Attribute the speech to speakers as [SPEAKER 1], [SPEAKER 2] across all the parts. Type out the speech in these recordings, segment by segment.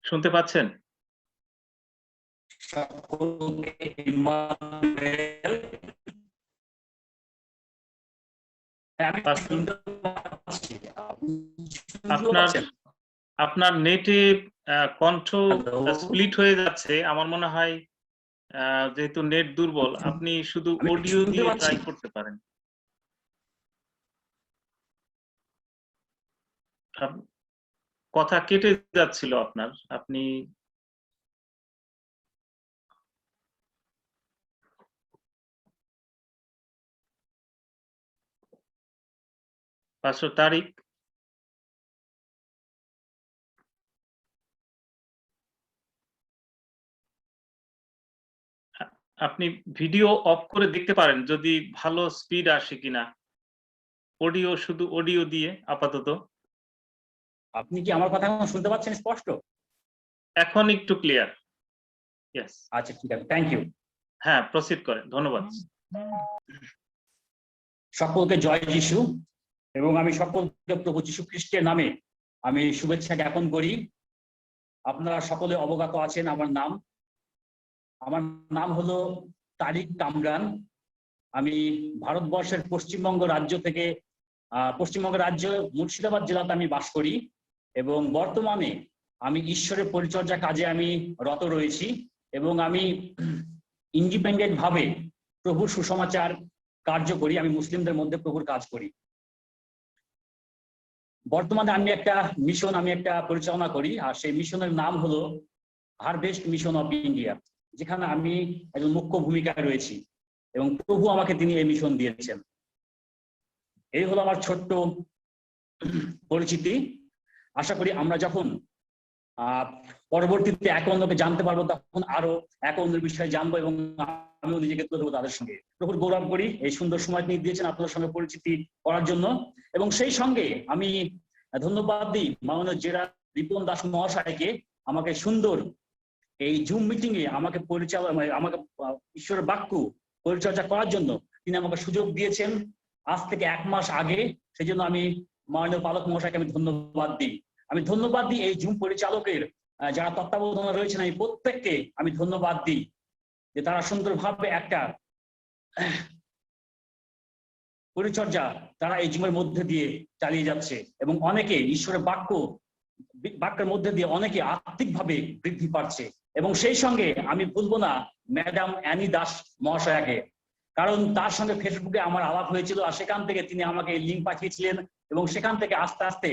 [SPEAKER 1] শুনতে পাচ্ছেন? আপনার নেটে কণ্ঠ স্প্লিট হয়ে যাচ্ছে। আমার মনে হয় যেহেতু নেট দুর্বল, আপনি শুধু অডিও দিয়ে ট্রাই করতে পারেন। কথা কেটে যাচ্ছিল আপনার। আপনি পাঁচশো তারিখ আপনি ভিডিও অফ করে দেখতে পারেন যদি ভালো স্পিড আসে কিনা। অডিও শুধু অডিও দিয়ে আপাতত।
[SPEAKER 2] আপনি কি আমার কথা শুনতে পাচ্ছেন স্পষ্ট?
[SPEAKER 1] এখন একটু ক্লিয়ার। ইয়েস।
[SPEAKER 2] আচ্ছা, ঠিক আছে, থ্যাংক ইউ।
[SPEAKER 1] হ্যাঁ, প্রসিড করেন। ধন্যবাদ।
[SPEAKER 2] সকলকে জয় যিশু, এবং আমি সকলকে প্রভু যীশু খ্রিস্টের নামে আমি শুভেচ্ছা জ্ঞাপন করি। আপনারা সকলে অবগত আছেন আমার নাম হলো তারিক কামরান। আমি ভারতবর্ষের পশ্চিমবঙ্গ রাজ্য থেকে পশ্চিমবঙ্গ রাজ্য মুর্শিদাবাদ জেলাতে আমি বাস করি, এবং বর্তমানে আমি ঈশ্বরের পরিচর্যা কাজে আমি রত রয়েছি, এবং আমি ইন্ডিপেন্ডেন্ট ভাবে প্রভুর সুসমাচার কার্য করি। আমি মুসলিমদের মধ্যে প্রভুর কাজ করি। বর্তমানে আমি একটা পরিচালনা করি, আর সেই মিশনের নাম হলো হারভেস্ট মিশন অফ ইন্ডিয়া, যেখানে আমি একজন মুখ্য ভূমিকায় রয়েছি, এবং প্রভু আমাকে তিনি এই মিশন দিয়েছেন। এই হলো আমার ছোট্ট পরিচিতি। আশা করি আমরা যখন পরবর্তীতে একে অন্যকে জানতে পারবো, তখন আরো একে অন্যের বিষয়ে জানবো, এবং আমিও নিজেকে তুলে ধরবো তাদের সঙ্গে। প্রভুর গৌরব করি এই সুন্দর সময় তিনি দিয়েছেন আপনাদের সঙ্গে পরিচিতি করার জন্য। এবং সেই সঙ্গে আমি ধন্যবাদ দিই মাননীয় জেরা রিপন দাস মহাশয়কে, আমাকে সুন্দর এই জুম মিটিং এ আমাকে আমাকে ঈশ্বরের বাক্য পরিচর্যা করার জন্য তিনি আমাকে সুযোগ দিয়েছেন আজ থেকে 1 মাস আগে। সেই জন্য আমি মাননীয় পালক মহাশয়কে আমি ধন্যবাদ দিই। আমি ধন্যবাদ দিই এই জুম পরিচালকের যারা তত্ত্বাবধানে রয়েছেন, আমি প্রত্যেককে আমি ধন্যবাদ দিই যে তারা সুন্দরভাবে একটা পরিচর্যা তারা এই জুমের মধ্যে দিয়ে চালিয়ে যাচ্ছে, এবং অনেকে ঈশ্বরের বাক্যের মধ্যে দিয়ে অনেকে আত্মিকভাবে বৃদ্ধি পাচ্ছে। এবং সেই সঙ্গে আমি ভুলবো না ম্যাডাম অ্যানি দাস মহাশয়াকে, কারণ তার সঙ্গে ফেসবুকে আমার আলাপ হয়েছিল, আর সেখান থেকে তিনি আমাকে লিঙ্ক পাঠিয়েছিলেন, এবং সেখান থেকে আস্তে আস্তে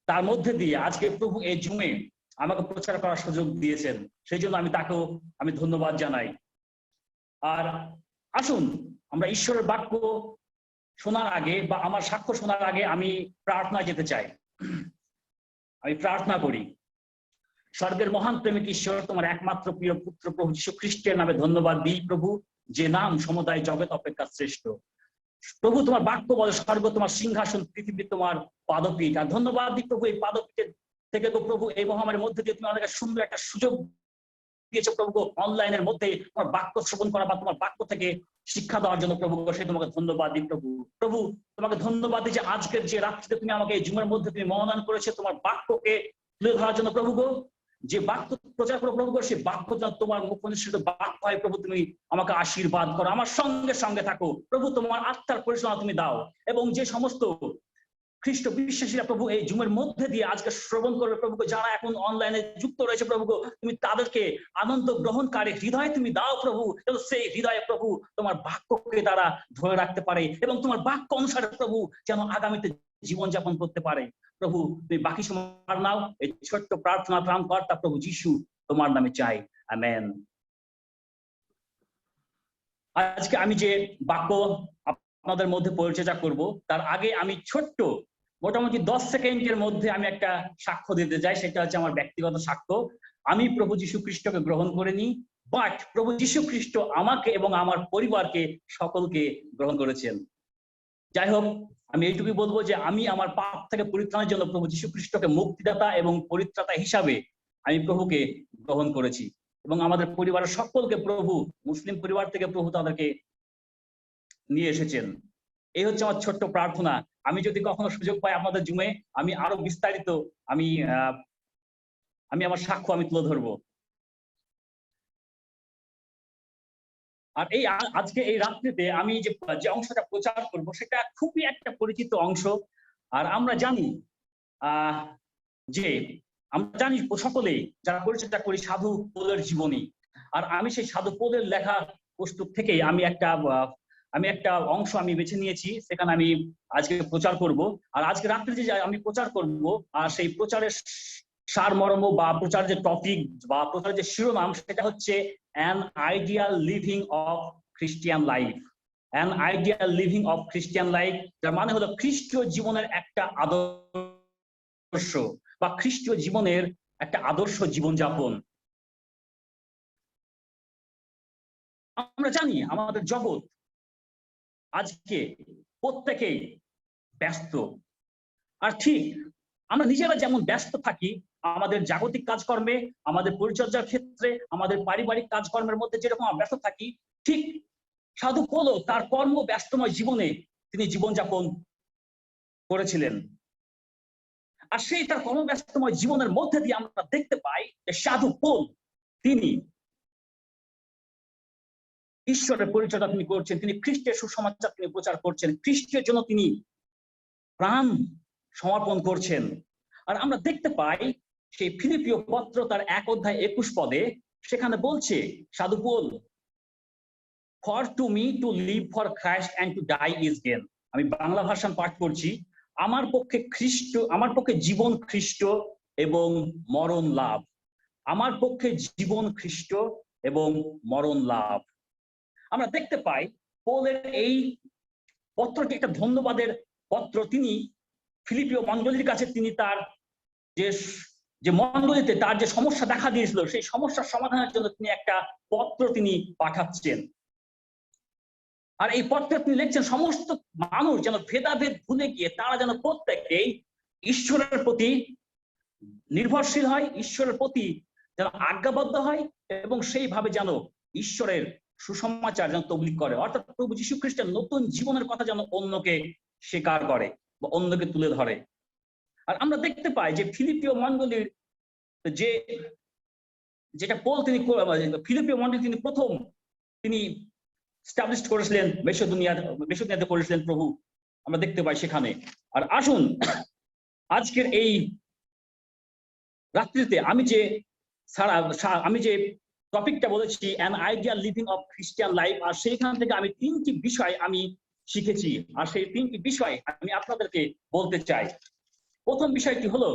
[SPEAKER 2] তার মধ্যে দিয়ে আজকে প্রভু এই জুমে আমাকে প্রচার করার সুযোগ দিয়েছেন। সেই জন্য আমি তাকেও আমি ধন্যবাদ জানাই। আর আসুন আমরা ঈশ্বরের বাক্য শোনার আগে বা আমার সাক্ষ্য শোনার আগে আমি প্রার্থনায় যেতে চাই। আমি প্রার্থনা করি। স্বর্গের মহান প্রেমিক ঈশ্বর, তোমার একমাত্র প্রিয় পুত্র প্রভু যীশু খ্রিস্টের নামে ধন্যবাদ দিই প্রভু, যে নাম সমুদায় জগৎ অপেক্ষা শ্রেষ্ঠ। প্রভু তোমার বাক্য বলে স্বর্গ তোমার সিংহাসন, পৃথিবী তোমার পাদপীঠ। আর ধন্যবাদ দিই প্রভু এই পাদপীঠের থেকে তো প্রভু এই মহামারীর মধ্যে দিয়ে তুমি আমাকে সুন্দর একটা সুযোগ দিয়েছো প্রভু, অনলাইনের মধ্যে তোমার বাক্য শ্রবণ করা বা তোমার বাক্য থেকে শিক্ষা দেওয়ার জন্য প্রভু, সেই তোমাকে ধন্যবাদ দিই প্রভু। প্রভু তোমাকে ধন্যবাদ দিই যে আজকের যে রাত্রিতে তুমি আমাকে এই জুমের মধ্যে তুমি মনোনয়ন করেছো তোমার বাক্যকে তুলে ধরার জন্য প্রভু গো, যে বাক্য প্রচার করো প্রভু, সেই বাক্য তোমার মুখনিষ্ঠিত বাক্য হয় প্রভু, তুমি আমাকে আশীর্বাদ করো, আমার সঙ্গে সঙ্গে থাকো প্রভু, তোমার আত্মার পরিচালনা তুমি দাও। এবং যে সমস্ত খ্রিস্ট বিশ্বাসীরা প্রভু এই জুমের মধ্যে দিয়ে আজকে শ্রবণ করবে প্রভু, যারা এখন অনলাইনে যুক্ত রয়েছে প্রভু, তুমি তাদেরকে আনন্দ গ্রহণকারী হৃদয় তুমি দাও প্রভু, এবং সেই হৃদয়ে প্রভু তোমার বাক্যকে তারা ধরে রাখতে পারে, এবং তোমার বাক্য অনুসারে প্রভু যেন আগামীতে জীবনযাপন করতে পারে। প্রভু তুমি বাকি সময় নাও, এই ছোট্ট প্রার্থনা ত্রাণকর্তা প্রভু যিশু তোমার নামে চাই, আমেন। আজকে আমি যে বাক্য আপনাদের মধ্যে পরিচর্যা করব, তার আগে আমি ছোট্ট মোটামুটি 10 সেকেন্ডের মধ্যে আমি একটা সাক্ষ্য দিতে চাই। সেটা হচ্ছে আমার ব্যক্তিগত সাক্ষ্য। আমি প্রভু যীশু খ্রিস্টকে গ্রহণ করিনি, বাট প্রভু যীশু খ্রিস্ট আমাকে এবং আমার পরিবারকে সকলকে গ্রহণ করেছেন। যাই হোক, আমি এইটুকুই বলবো যে আমি আমার পাপ থেকে পরিত্রাণের জন্য প্রভু যীশু খ্রিস্টকে মুক্তিদাতা এবং পরিত্রাতা হিসাবে আমি প্রভুকে গ্রহণ করেছি, এবং আমাদের পরিবারের সকলকে প্রভু, মুসলিম পরিবার থেকে প্রভু তাদেরকে নিয়ে এসেছেন। এই হচ্ছে আমার ছোট্ট প্রার্থনা। আমি যদি কখনো সুযোগ পাই আপনাদের জুমে, আমি আরো বিস্তারিত আমি আমার সাক্ষ্য আমি তুলে ধরবো। আর এই আজকে এই রাত্রিতে আমি যে অংশটা প্রচার করব সেটা খুবই একটা পরিচিত অংশ। আর আমরা জানি যে সকলেই যারা পরিচর্যা করি সাধু পোলের জীবনী। আর আমি সেই সাধু পোলের লেখা পুস্তক থেকে আমি একটা অংশ আমি বেছে নিয়েছি, সেখানে আমি আজকে প্রচার করব। আর আজকে রাত্রে যে আমি প্রচার করব, আর সেই প্রচারের সারমর্ম বা প্রচার যে টপিক বা প্রচারের যে শিরোনাম, সেটা হচ্ছে an ideal living of Christian life. An ideal living of Christian life, যার মানে হলো খ্রিস্টীয় জীবনের একটা আদর্শ বা খ্রিস্টীয় জীবনের একটা আদর্শ জীবনযাপন। আমরা জানি আমাদের জগৎ আজকে প্রত্যেকেই ব্যস্ত। আর ঠিক আমরা নিজেরা যেমন ব্যস্ত থাকি আমাদের জাগতিক কাজকর্মে, আমাদের পরিচর্যার ক্ষেত্রে, আমাদের পারিবারিক কাজকর্মের মধ্যে যেরকম আমরা ব্যস্ত থাকি, ঠিক সাধু পোলও তার কর্ম ব্যস্তময় জীবনে তিনি জীবনযাপন করেছিলেন। আর সেই তার কর্মব্যস্তময় জীবনের মধ্যে দিয়ে আমরা দেখতে পাই যে সাধু পোল তিনি ঈশ্বরের পরিচর্যা তিনি করছেন, তিনি খ্রিস্টের সুসমাচার তিনি প্রচার করছেন, খ্রিস্টের জন্য তিনি প্রাণ সমর্পণ করছেন। আর আমরা দেখতে পাই সেই ফিলিপিও পত্র তার 1 অধ্যায় 21 পদে সেখানে বলছে সাধু Paul, for to me to live for Christ and to die is gain. আমি বাংলা ভাষা পাঠ করছি। আমার পক্ষে জীবন খ্রিস্ট এবং মরণ লাভ। আমার পক্ষে জীবন খ্রিস্ট এবং মরণ লাভ। আমরা দেখতে পাই পৌলের এই পত্রটি একটা ধন্যবাদের পত্র। তিনি ফিলিপিও মণ্ডলীর কাছে তিনি তার যে মণ্ডলীতে তার যে সমস্যা দেখা দিয়েছিল সেই সমস্যার সমাধানের জন্য তিনি একটা পত্র তিনি পাঠাচ্ছেন। আর এই পত্রে তিনি লিখছেন সমস্ত মানুষ যেন ভেদাভেদ ভুলে গিয়ে তারা যেন প্রত্যেকেই ঈশ্বরের প্রতি নির্ভরশীল হয়, ঈশ্বরের প্রতি যেন আজ্ঞাবদ্ধ হয় এবং সেইভাবে যেন ঈশ্বরের সুসমাচার যেন তবলিগ করে, অর্থাৎ প্রভু যীশু খ্রিস্টের নতুন জীবনের কথা যেন অন্যকে স্বীকার করে বা অন্যকে তুলে ধরে। আর আমরা দেখতে পাই যে ফিলিপিও মণ্ডলীর যেটা পোল তিনি ফিলিপিও মণ্ডলী তিনি প্রথম তিনি স্টাবলিশ করেছিলেন মেসোদুনিয়াতে করেছিলেন প্রভু, আমরা দেখতে পাই সেখানে। আর আসুন আজকের এই রাত্রিতে আমি যে টপিকটা বলেছি an ideal living of Christian life, আর সেইখান থেকে আমি 3টি বিষয় আমি শিখেছি। আর সেই 3টি বিষয় আমি আপনাদেরকে বলতে চাই। প্রথম বিষয়টি হলো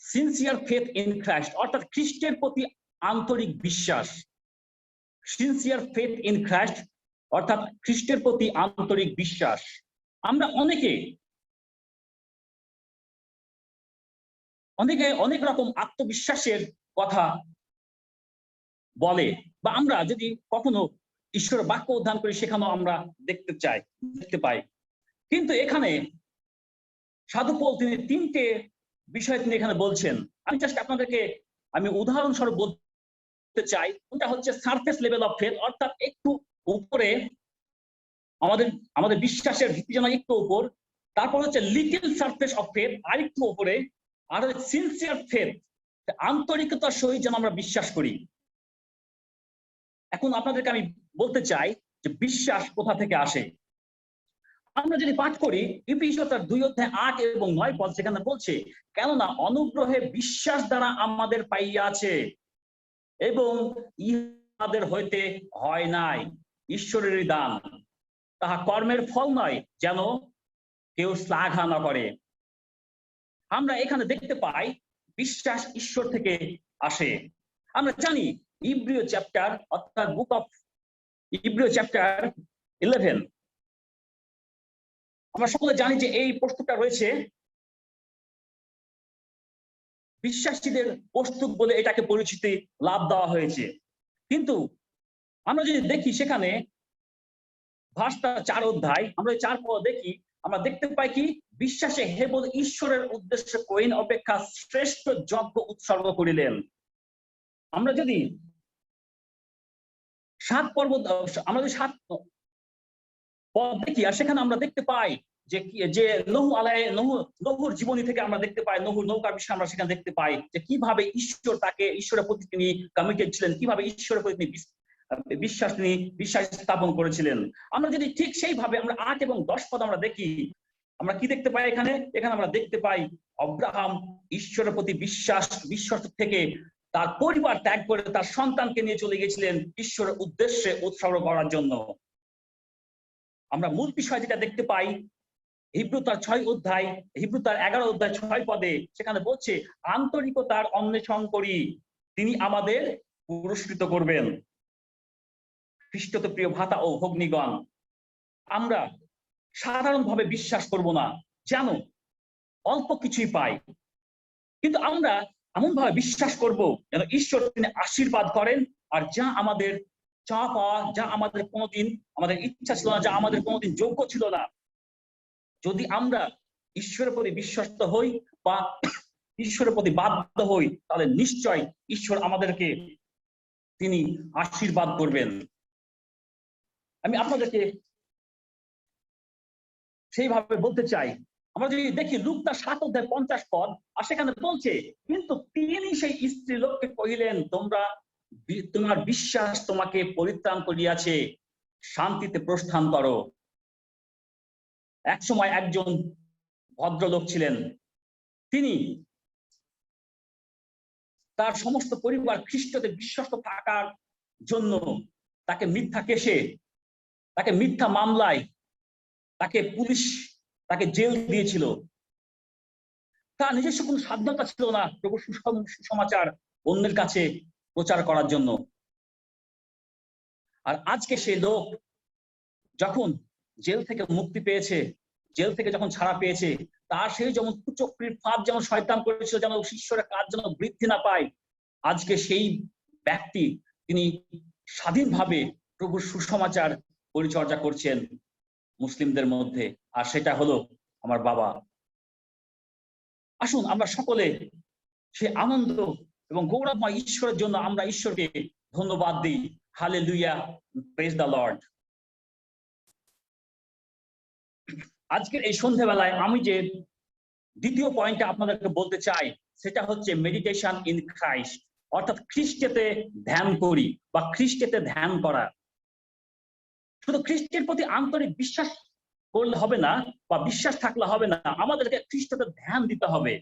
[SPEAKER 2] সিনসিয়ার ফেথ ইন ক্রাইস্ট, অর্থাৎ খ্রিস্টের প্রতি আন্তরিক বিশ্বাস। সিনসিয়ার ফেথ ইন ক্রাইস্ট অর্থাৎ খ্রিস্টের প্রতি আন্তরিক বিশ্বাস। আমরা অনেকে অনেক রকম আত্মবিশ্বাসের কথা বলে, বা আমরা যদি কখনো ঈশ্বরের বাক্য অধ্যয়ন করি সেখানেও আমরা দেখতে পাই। কিন্তু এখানে সাধু পৌল তিনি 3টে বিষয় তিনি এখানে বলছেন। আমি জাস্ট আপনাদেরকে আমি উদাহরণস্বরূপ বলতে চাই। ওটা হচ্ছে সারফেস লেভেল অফ ফেথ, অর্থাৎ একটু উপরে আমাদের বিশ্বাসের ভিত্তি যেন একটু উপর। তারপর হচ্ছে লিটল সারফেস অফ ফেথ, আরেকটু উপরে। আর হচ্ছে সিনসিয়ার ফেথ, আন্তরিকতার সহিত যেন আমরা বিশ্বাস করি। এখন আপনাদেরকে আমি বলতে চাই যে বিশ্বাস কোথা থেকে আসে। আমরা যদি পাঠ করি ইফিসীয় তার 2 অধ্যায় 8 এবং 9 পদ, সেখানে বলছে কেননা অনুগ্রহে বিশ্বাস দ্বারা আমাদের পাইয়াছে এবং ইহাদের হইতে হয় নাই, ঈশ্বরেরই দান, তাহা কর্মের ফল নয়, যেন কেউ শ্লাঘা না করে। আমরা এখানে দেখতে পাই বিশ্বাস ঈশ্বর থেকে আসে। আমরা জানি ইব্রিয় চ্যাপ্টার অর্থাৎ বুক অফ ইব্রিয় চ্যাপ্টার 11, আমরা সকলে জানি যে এই পুস্তকটা রয়েছে বিশ্বাসীদের পুস্তক বলে এটাকে পরিচিতি লাভ দেওয়া হয়েছে। কিন্তু আমরা যদি দেখি সেখানে ভাষটা 4 অধ্যায় আমরা 4 পদ দেখি, আমরা দেখতে পাই কি বিশ্বাসে হেবল ঈশ্বরের উদ্দেশ্যে কইন অপেক্ষা শ্রেষ্ঠ যজ্ঞ উৎসর্গ করিলেন। আমরা যদি 7 পর্ব পদ দেখি, আর সেখানে আমরা দেখতে পাই যে নহুর জীবনী থেকে আমরা দেখতে পাই, নহুর নৌকার বিষয়ে আমরা সেখানে দেখতে পাই যে কিভাবে ঈশ্বরের প্রতি তিনি কমিটেড ছিলেন, কিভাবে ঈশ্বরের প্রতি তিনি বিশ্বাস স্থাপন করেছিলেন। আমরা যদি ঠিক সেইভাবে আমরা 8 এবং 10 পদ আমরা দেখি, আমরা কি দেখতে পাই এখানে আমরা দেখতে পাই আব্রাহাম ঈশ্বরের প্রতি বিশ্বাস থেকে তার পরিবার ত্যাগ করে তার সন্তানকে নিয়ে চলে গেছিলেন ঈশ্বরের উদ্দেশ্যে উৎসর্গ করার জন্য। আমরা মূল বিষয় যেটা দেখতে পাই হিব্রু তার 11 অধ্যায় 6 পদে, সেখানে বলছে আন্তরিকতার অন্বেষণ করি, তিনি আমাদের পুরস্কৃত করবেন। খ্রিস্টতে প্রিয় ভ্রাতা ও ভগ্নীগণ, আমরা সাধারণভাবে বিশ্বাস করব না যেন অল্প কিছুই পাই, কিন্তু আমরা এমন ভাবে বিশ্বাস করব যেন ঈশ্বর তিনি আশীর্বাদ করেন, আর যা আমাদের চা পাওয়া, যা আমাদের কোনোদিন আমাদের ইচ্ছা ছিল না, যা আমাদের কোনোদিন যোগ্য ছিল না, যদি আমরা ঈশ্বরের প্রতি বিশ্বস্ত হই বা ঈশ্বরের প্রতি বাধ্য হই, তাহলে নিশ্চয় ঈশ্বর আমাদেরকে তিনি আশীর্বাদ করবেন। আমি আপনাদেরকে সেইভাবে বলতে চাই, আমরা যদি দেখি লুক তার 7 অধ্যায় 50 পদ, আর সেখানে বলছে কিন্তু তিনি সেই স্ত্রী লোককে কহিলেন, তোমার বিশ্বাস তোমাকে পরিত্রাণ করিয়াছে, শান্তিতে প্রস্থান করো। এক সময় একজন ভদ্রলোক ছিলেন, তিনি তার সমস্ত পরিবার খ্রিস্টতে বিশ্বস্ত থাকার জন্য তাকে মিথ্যা কেসে, তাকে মিথ্যা মামলায় পুলিশ তাকে জেল দিয়েছিল। তার নিজস্ব কোনো স্বাধীনতা ছিল না প্রভু সুসমাচার অন্যের কাছে প্রচার করার জন্য। আর আজকে সেই লোক যখন জেল থেকে মুক্তি পেয়েছে, জেল থেকে যখন ছাড়া পেয়েছে, তার সেই যেমন কুচক্রীর ফাঁদ যেমন শয়তান করেছিল যেন ঈশ্বরের কাজ যেন বৃদ্ধি না পায়, আজকে সেই ব্যক্তি তিনি স্বাধীনভাবে প্রভুর সুসমাচার পরিচর্যা করছেন মুসলিমদের মধ্যে, আর সেটা হলো আমার বাবা। আসুন আমরা সকলে সে আনন্দ এবং গৌরবময় ঈশ্বরের জন্য আমরা ঈশ্বরকে ধন্যবাদ দিই। Hallelujah, praise the Lord. আজকের এই সন্ধ্যাবেলায় আমি যে দ্বিতীয় পয়েন্টটা আপনাদেরকে বলতে চাই, সেটা হচ্ছে মেডিটেশন ইন ক্রাইস্ট, অর্থাৎ খ্রিস্টেতে ধ্যান করি বা খ্রিস্টেতে ধ্যান করা। শুধু খ্রিস্টের প্রতি আন্তরিক বিশ্বাস করলে হবে না বা বিশ্বাস থাকলে হবে না, আমাদেরকে খ্রিস্টতে ধ্যান দিতে হবে।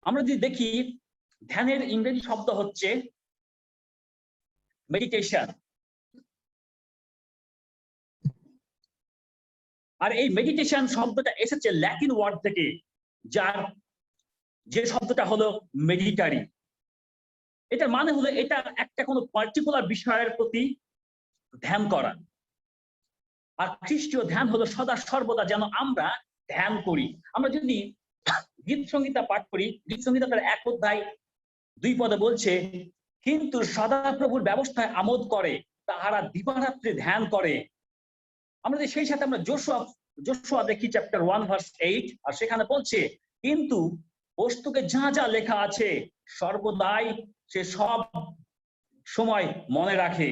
[SPEAKER 2] আমরা যদি দেখি ধ্যানের ইংরেজি শব্দ হচ্ছে মেডিটেশন, আর এই মেডিটেশন শব্দটা এসেছে ল্যাটিন ওয়ার্ড থেকে, যে শব্দটা হলো মেডিটারি। এটার মানে হলো এটা একটা কোনো পার্টিকুলার বিষয়ের প্রতি ধ্যান করা। আর খ্রিস্টীয় ধ্যান হলো সদা সর্বদা যেন আমরা ধ্যান করি। আমরা যদি গীত সংহিতা পাঠ করি, গীত সংহিতা তার 1 অধ্যায় 2 পদে বলছে, কিন্তু সদাপ্রভুর ব্যবস্থায় আমোদ করে, তাহারা দিবারাত্রি ধ্যান করে। আমরা সেই সাথে আমরা যোশুয়া দেখি চ্যাপ্টার 1 ভার্স 8, আর সেখানে বলছে কিন্তু বস্তুকে যা যা লেখা আছে সর্বদাই সে সব সময় মনে রাখে,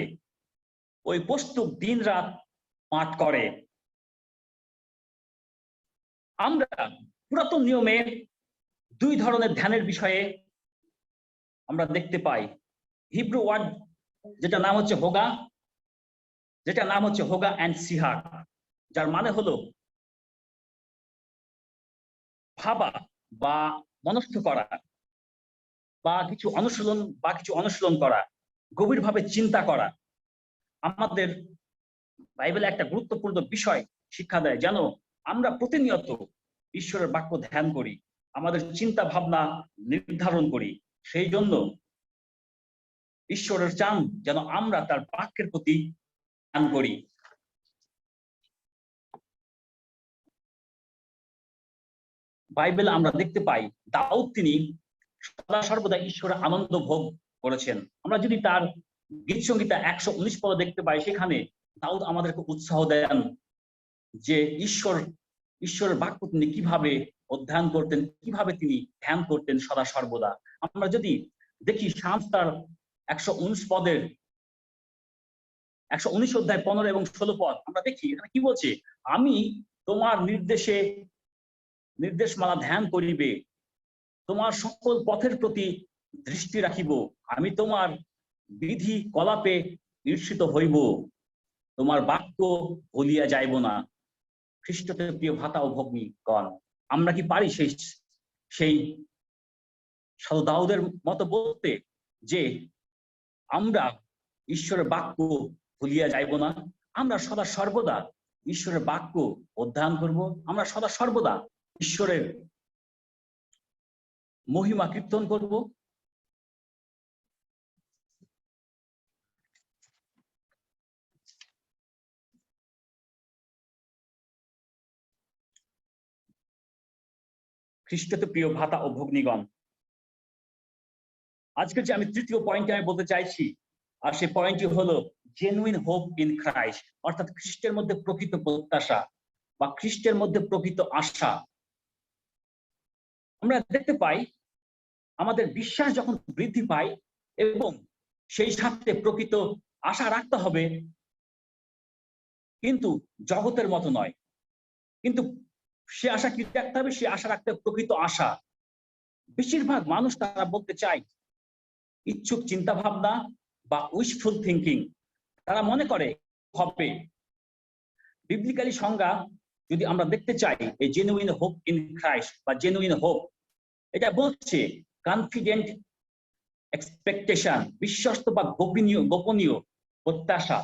[SPEAKER 2] ওই পুস্তক দিন রাত পাঠ করে। আমরা পুরাতন নিয়মে 2 ধরনের ধ্যানের বিষয়ে আমরা দেখতে পাই। হিব্রু ওয়ার্ড যেটা নাম হচ্ছে হোগা অ্যান্ড সিহাক, যার মানে হলো ভাবা বা মনস্থ করা বা কিছু অনুশীলন করা, গভীরভাবে চিন্তা করা। আমাদের বাইবেলে একটা গুরুত্বপূর্ণ বিষয় শিক্ষা দেয়, যেন আমরা প্রতিনিয়ত ঈশ্বরের বাক্য ধ্যান করি, আমাদের চিন্তা ভাবনা নির্ধারণ করি। সেই জন্য ঈশ্বরের চান যেন আমরা তার বাক্যের প্রতি ধ্যান করি। বাইবেলে আমরা দেখতে পাই দাউদ তিনি সদা সর্বদা ঈশ্বরের আনন্দ ভোগ করেছেন। আমরা যদি তার গীত সংহিতা 119 পদে দেখতে পাই, সেখানে দাউদ আমাদেরকে উৎসাহ দেন যে ঈশ্বরের বাক্য তিনি কিভাবে অধ্যয়ন করতেন, কিভাবে তিনি ধ্যান করতেন সদা সর্বদা। আমরা যদি দেখি শামস তার 119 পদের 119 অধ্যায় 15 এবং 16 পদ আমরা দেখি এখানে কি বলছে, আমি তোমার নির্দেশমালা ধ্যান করিবে, তোমার সকল পথের প্রতি দৃষ্টি রাখিব, আমি তোমার বিধি কলাপে ঈর্ষিত হইব, তোমার বাক্য ভুলিয়া যাইব না। খ্রিস্টতে প্রিয় ভ্রাতা ও ভগ্নীগণ, আমরা কি পারি সেই সাধু দাউদের মতো বলতে যে আমরা ঈশ্বরের বাক্য ভুলিয়া যাইব না, আমরা সদা সর্বদা ঈশ্বরের বাক্য অধ্যয়ন করব, আমরা সদা সর্বদা ঈশ্বরের মহিমা কীর্তন করব। খ্রিস্টতে প্রিয় ভ্রাতা ও ভগ্নীগণ, আজকের যে আমি তৃতীয় পয়েন্টে আমি বলতে চাইছি, আর সেই পয়েন্টটি হলো জেনুইন হোপ ইন ক্রাইস্ট, অর্থাৎ খ্রিস্টের মধ্যে প্রকৃত প্রত্যাশা বা খ্রিস্টের মধ্যে প্রকৃত আশা। আমরা দেখতে পাই আমাদের বিশ্বাস যখন বৃদ্ধি পায় এবং সেই সাথে প্রকৃত আশা রাখতে হবে, কিন্তু জগতের মতো নয়, কিন্তু সে আশা কি রাখতে হবে, সে আশা রাখতে হবে প্রকৃত আশা। বেশিরভাগ মানুষ তারা বলতে চায় ইচ্ছুক চিন্তা ভাবনা বা উইশফুল থিঙ্কিং, তারা মনে করে হবে। বিবলিক্যালি সংজ্ঞা যদি আমরা দেখতে চাই এই জেনুইন হোপ ইন ক্রাইস্ট বা জেনুইন হোপ, এটা বলছে কনফিডেন্ট এক্সপেকটেশন, বিশ্বস্ত বা গোপনীয় প্রত্যাশা।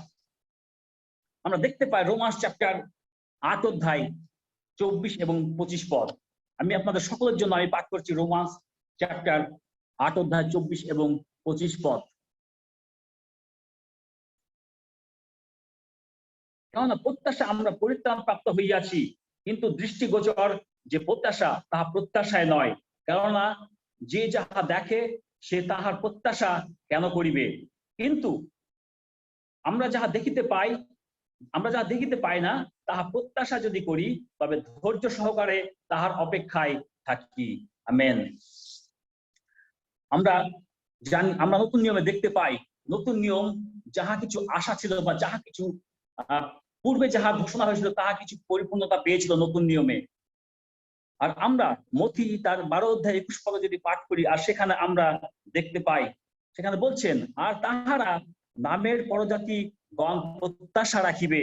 [SPEAKER 2] আমরা দেখতে পাই রোমান্স চ্যাপ্টার 8 অধ্যায় 24 এবং 25 পদ। আমি আপনাদের সকলের জন্য আমি পাঠ করছি রোমান্স চ্যাপ্টার 8 অধ্যায় 24 এবং 25 পদ। কেননা প্রত্যাশা আমরা পরিত্রাণ প্রাপ্ত হইয়াছি, কিন্তু দৃষ্টিগোচর যে প্রত্যাশা তাহা প্রত্যাশায় নয়, কেননা যে যাহা দেখে সে তাহার প্রত্যাশা কেন করিবে। কিন্তু আমরা যাহা দেখিতে পাই না তাহা প্রত্যাশা যদি করি, তবে ধৈর্য সহকারে তাহার অপেক্ষায় থাকি। আমেন। আমরা নতুন নিয়মে দেখতে পাই, নতুন নিয়ম যাহা কিছু আশা ছিল বা যাহা কিছু পূর্বে যাহা ঘোষণা হয়েছিল তাহা কিছু পরিপূর্ণতা পেয়েছিল নতুন নিয়মে। আর আমরা মথি তার 12 অধ্যায় 21 পদে যদি পাঠ করি, আর সেখানে আমরা দেখতে পাই, সেখানে বলছেন, আর তাহারা নামের পরজাতি গণ প্রত্যাশা রাখিবে।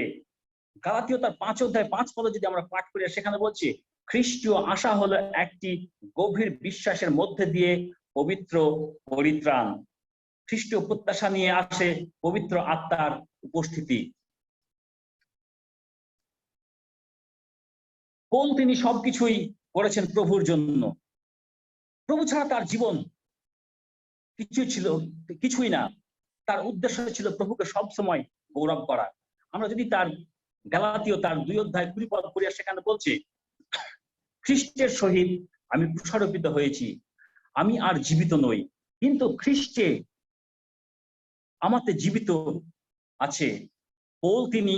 [SPEAKER 2] গালাতীয় তার 5 অধ্যায় 5 পদে যদি আমরা পাঠ করি, সেখানে বলছে খ্রিস্টীয় আশা হলো একটি গভীর বিশ্বাসের মধ্যে দিয়ে পবিত্র পরিত্রাণ। খ্রিস্টীয় প্রত্যাশা নিয়ে আসে পবিত্র আত্মার উপস্থিতি। পৌল তিনি সবকিছুই করেছেন প্রভুর জন্য। প্রভু ছাড়া তার জীবন কিছুই না। তার উদ্দেশ্য ছিল প্রভুকে সব সময় গৌরব করা। আমরা যদি তার গালাতীয় তার 2 অধ্যায় 20 পদ পড়ি, সেখানে বলছে খ্রিস্টের সহিত আমি ক্রুশারোপিত হয়েছি, আমি আর জীবিত নই, কিন্তু খ্রিস্টে আমাতে জীবিত আছে। পৌল তিনি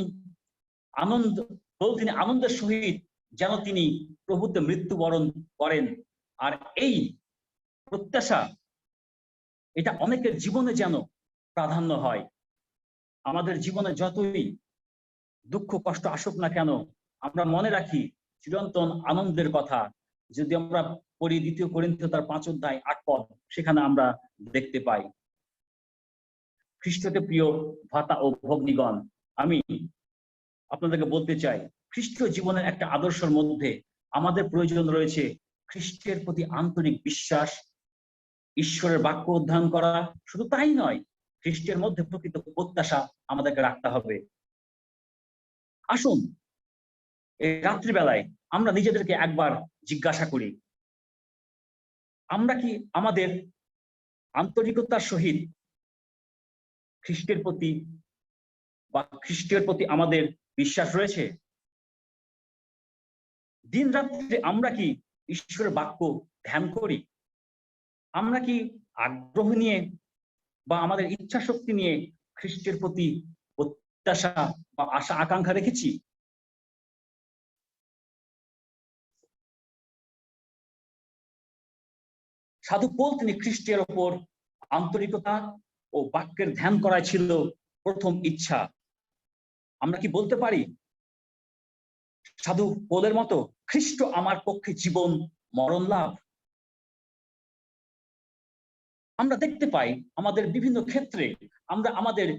[SPEAKER 2] আনন্দের সহিত যেন তিনি প্রভুতে মৃত্যুবরণ করেন। আর এই প্রত্যাশা এটা অনেকের জীবনে যেন প্রাধান্য হয়। আমাদের জীবনে যতই দুঃখ কষ্ট আসুক না কেন, আমরা মনে রাখি চিরন্তন আনন্দের কথা। যদি আমরা পড়ি 2 করিন্থীয় তার 5 অধ্যায় 8 পদ, সেখানে আমরা দেখতে পাই। খ্রিস্টতে প্রিয় ভ্রাতা ও ভগ্নীগণ, আমি আপনাদেরকে বলতে চাই, খ্রিস্টীয় জীবনের একটা আদর্শের মধ্যে আমাদের প্রয়োজন রয়েছে খ্রিস্টের প্রতি আন্তরিক বিশ্বাস, ঈশ্বরের বাক্য অধ্যয়ন করা। শুধু তাই নয়, খ্রিস্টের মধ্যে প্রকৃত প্রত্যাশা আমাদেরকে রাখতে হবে। আসুন এই রাত্রিবেলায় আমরা নিজেদেরকে একবার জিজ্ঞাসা করি, আমরা কি আমাদের আন্তরিকতার সহিত খ্রিস্টের প্রতি আমাদের বিশ্বাস রয়েছে? দিন রাত্রে আমরা কি ঈশ্বরের বাক্য ধ্যান করি? আমরা কি আগ্রহ নিয়ে বা আমাদের ইচ্ছা শক্তি নিয়ে খ্রিস্টের প্রতি প্রত্যাশা বা আশা আকাঙ্ক্ষা রেখেছি? সাধু পৌল তিনি খ্রিস্টের ওপর আন্তরিকতা ও বাক্যের ধ্যান করাই ছিল প্রথম ইচ্ছা। আমরা কি বলতে পারি সাধু পৌলের মতো, খ্রিস্ট আমার পক্ষে জীবন মরণ লাভ? আমরা দেখতে পাই আমাদের বিভিন্ন ক্ষেত্রে আমরা আমাদের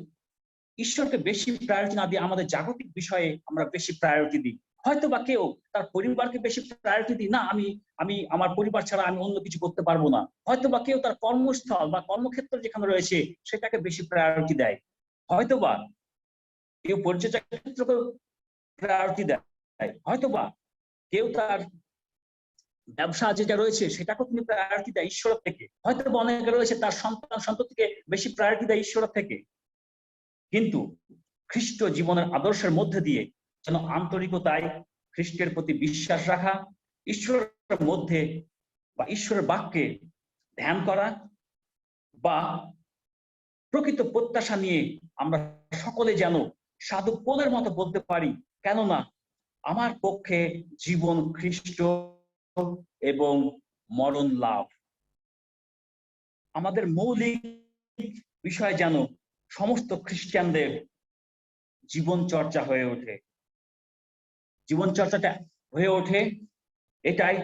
[SPEAKER 2] ঈশ্বরকে বেশি প্রায়োরিটি না দিয়ে আমাদের জাগতিক বিষয়ে আমরা বেশি প্রায়োরিটি দিই। হয়তো বা কেউ তার পরিবারকে বেশি প্রায়োরিটি দিই, না আমি আমি আমার পরিবার ছাড়া আমি অন্য কিছু করতে পারবো না। হয়তো বা কেউ তার কর্মস্থল বা কর্মক্ষেত্র যেখানে রয়েছে সেটাকে বেশি প্রায়োরিটি দেয়। হয়তো বা কেউ পরিচর্যা ক্ষেত্রকে প্রায়োরিটি দেয়। হয়তো বা কেউ তার ব্যবসা যেটা রয়েছে সেটাকেও তিনি প্রায়োরিটি দেয় ঈশ্বরের থেকে। হয়তো বা অনেকে রয়েছে তার সন্তান সন্ততিকে বেশি প্রায়োরিটি দেয় ঈশ্বরের থেকে। কিন্তু খ্রিস্ট জীবনের আদর্শের মধ্যে দিয়ে যেন আন্তরিকতায় খ্রিস্টের প্রতি বিশ্বাস রাখা, ঈশ্বরের মধ্যে বা ঈশ্বরের বাক্যে ধ্যান করা বা প্রকৃত প্রত্যাশা নিয়ে আমরা সকলে যেন সাধু পৌলের মতো বলতে পারি, কেননা আমার পক্ষে জীবন খ্রিস্ট এবং মরণ লাভ। আমাদের মৌলিক বিষয় যেন সমস্ত খ্রিস্টানদের জীবন চর্চা হয়ে ওঠে। জীবন চর্চাটা হয়ে ওঠে এটাই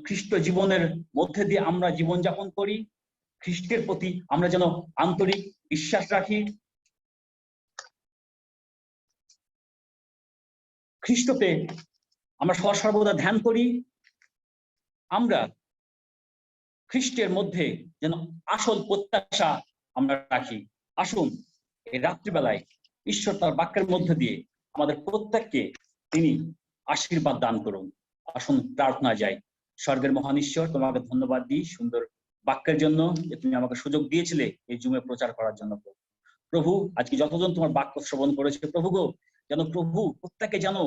[SPEAKER 2] খ্রিস্ট জীবনের মধ্যে দিয়ে আমরা জীবনযাপন করি, খ্রিস্টের প্রতি আমরা যেন আন্তরিক বিশ্বাস রাখি, খ্রিস্টকে আমরা সর্বদা ধ্যান করি, আমরা খ্রিস্টের মধ্যে যেন আসল প্রত্যাশা আমরা রাখি। আসুন এই রাত্রিবেলায় ঈশ্বর তার বাক্যের মধ্যে দিয়ে আমাদের প্রত্যেককে তিনি আশীর্বাদ দান করুন। আসুন প্রার্থনা যাই। স্বর্গের মহান ঈশ্বর, তোমাকে ধন্যবাদ দিই সুন্দর বাক্যের জন্য, যে তুমি আমাকে সুযোগ দিয়েছিলে এই জুমে প্রচার করার জন্য। প্রভু, আজকে যতজন তোমার বাক্য শ্রবণ করেছে প্রভু গো, যেন প্রভু প্রত্যেকে যেন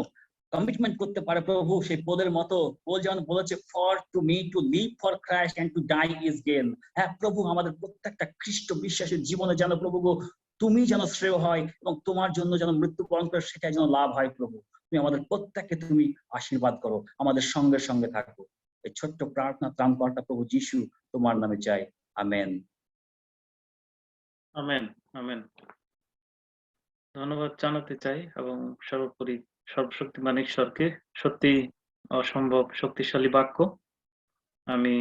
[SPEAKER 2] কমিটমেন্ট করতে পারে প্রভু, সেই পদের মতো পৌল যেমন বলেছে, for to me to live for Christ and to die is gain. হ্যাঁ প্রভু, আমাদের প্রত্যেকটা খ্রিস্ট বিশ্বাসের জীবনে যেন প্রভু গো তুমি যেন শ্রেয় হয় এবং তোমার জন্য যেন মৃত্যুবরণ করে সেটাই যেন লাভ হয় প্রভু। তুমি আমাদের প্রত্যেককে তুমি আশীর্বাদ করো, আমাদের সঙ্গে সঙ্গে থাকো। এই ছোট্ট প্রার্থনা ত্রাণকর্তা প্রভু যিশু তোমার নামে চাই, আমেন।
[SPEAKER 1] Amen, amen. ধন্যবাদ জানাতে চাই এবং সর্বোপরি সর্বশক্তিমান ঈশ্বরকে। সত্যি অসম্ভব শক্তিশালী বাক্য। আমি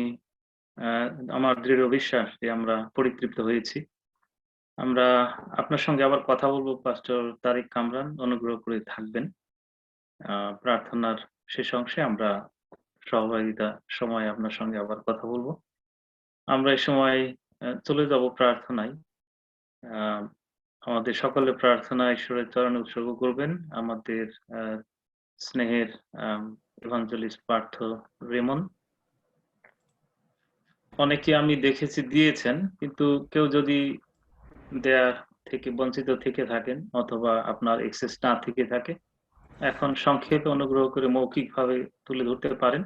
[SPEAKER 1] আমার দৃঢ় বিশ্বাস যে আমরা পরিতৃপ্ত হয়েছি। আমরা আপনার সঙ্গে আবার কথা বলবো পাস্টর তারিক কামরান, অনুগ্রহ করে থাকবেন। প্রার্থনার শেষ অংশে আমরা সহভাগিতা সময় আপনার সঙ্গে আবার কথা বলবো। আমরা এই সময় চলে যাব প্রার্থনায়। আহ আমাদের সকলের প্রার্থনা ঈশ্বরের চরণে উৎসর্গ করবেন আমাদের স্নেহের ইভাঞ্জেলিস্ট পার্থ রেমন। অনেকে আমি দেখেছি দিয়েছেন, কিন্তু কেউ যদি দেয়ার থেকে বঞ্চিত থেকে থাকেন অথবা আপনার এক্সেস না থেকে থাকে, এখন সংক্ষেপে অনুগ্রহ করে মৌখিকভাবে তুলে ধরতে পারেন।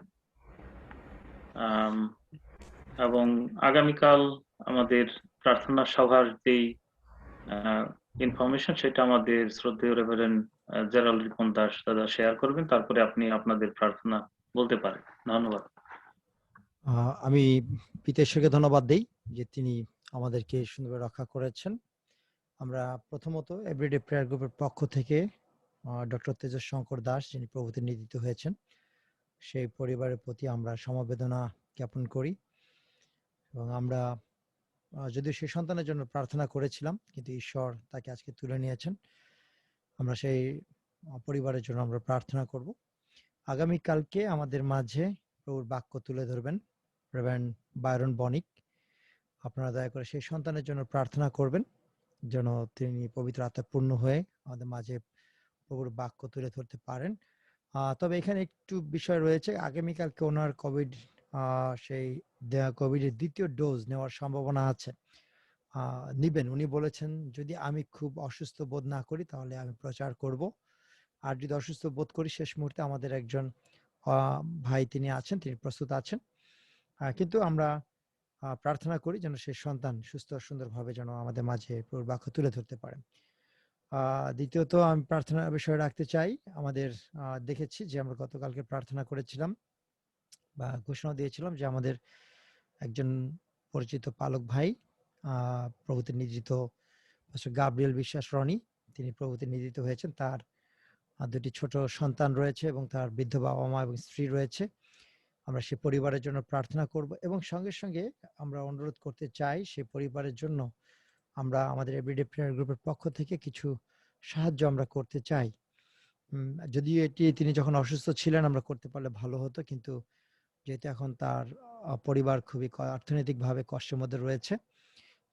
[SPEAKER 1] এবং আগামীকাল আমাদের প্রার্থনা সভার যেই ইনফরমেশন সেটা আমাদের শ্রদ্ধেয় রেভারেন্ড জেরাল্ড রিপন দাস দাদা শেয়ার করবেন, তারপরে আপনি আপনাদের প্রার্থনা বলতে পারেন। ধন্যবাদ।
[SPEAKER 3] আমি পিতেশ্বরকে ধন্যবাদ দেই যে তিনি আমাদেরকে সুন্দরভাবে রক্ষা করেছেন। আমরা প্রথমত এভরিডে প্রেয়ার গ্রুপের পক্ষ থেকে ডক্টর তেজস শঙ্কর দাস, যিনি প্রভুতে নিয়োজিত হয়েছেন, সেই পরিবারের প্রতি আমরা সমবেদনা জ্ঞাপন করি। এবং আমরা যদিও সেই সন্তানের জন্য প্রার্থনা করেছিলাম, কিন্তু ঈশ্বর তাকে আজকে তুলে নিয়েছেন। আমরা সেই পরিবারের জন্য আমরা প্রার্থনা করব। আগামীকালকে আমাদের মাঝে প্রভুর বাক্য তুলে ধরবেন রেভারেন্ড বায়রন বণিক। আপনারা দয়া করে সেই সন্তানের জন্য প্রার্থনা করবেন, যেন তিনি পবিত্র আত্মায় পূর্ণ হয়ে আমাদের মাঝে প্রভুর বাক্য তুলে ধরতে পারেন। তবে এখানে একটু বিষয় রয়েছে, আগামীকালকে ওনার কোভিড সেই কোভিডের দ্বিতীয় ডোজ নেওয়ার সম্ভাবনা আছে। নিবেন, উনি বলেছেন যদি আমি খুব অসুস্থ বোধ না করি তাহলে আমি প্রচার করব, আর যদি অসুস্থ বোধ করি শেষ মুহূর্তে আমাদের একজন ভাই তিনি আছেন, তিনি প্রস্তুত আছেন। কিন্তু আমরা প্রার্থনা করি যেন সেই সন্তান সুস্থ সুন্দরভাবে যেন আমাদের মাঝে প্রভুর বাক্য তুলে ধরতে পারে। দ্বিতীয়ত আমি প্রার্থনার বিষয় রাখতে চাই, আমাদের দেখেছি যে আমরা গতকালকে প্রার্থনা করেছিলাম বা ঘোষণা দিয়েছিলাম যে আমাদের একজন পরিচিত পালক ভাই প্রভুতে নিয়োজিত গাব্রিয়েল বিশ্বাস রনি, তিনি প্রভুতে নিয়োজিত হয়েছেন। তার দুটি ছোট সন্তান রয়েছে এবং তার বৃদ্ধ বাবা মা এবং স্ত্রী রয়েছে। আমরা সেই পরিবারের জন্য প্রার্থনা করব এবং সঙ্গে সঙ্গে আমরা অনুরোধ করতে চাই সেই পরিবারের জন্য আমরা আমাদের এভরিডে প্রেয়ার গ্রুপের পক্ষ থেকে কিছু সাহায্য আমরা করতে চাই। যদিও এটি তিনি যখন অসুস্থ ছিলেন আমরা করতে পারলে ভালো হতো, কিন্তু যেহেতু এখন তার পরিবার খুবই অর্থনৈতিকভাবে কষ্টের মধ্যে রয়েছে,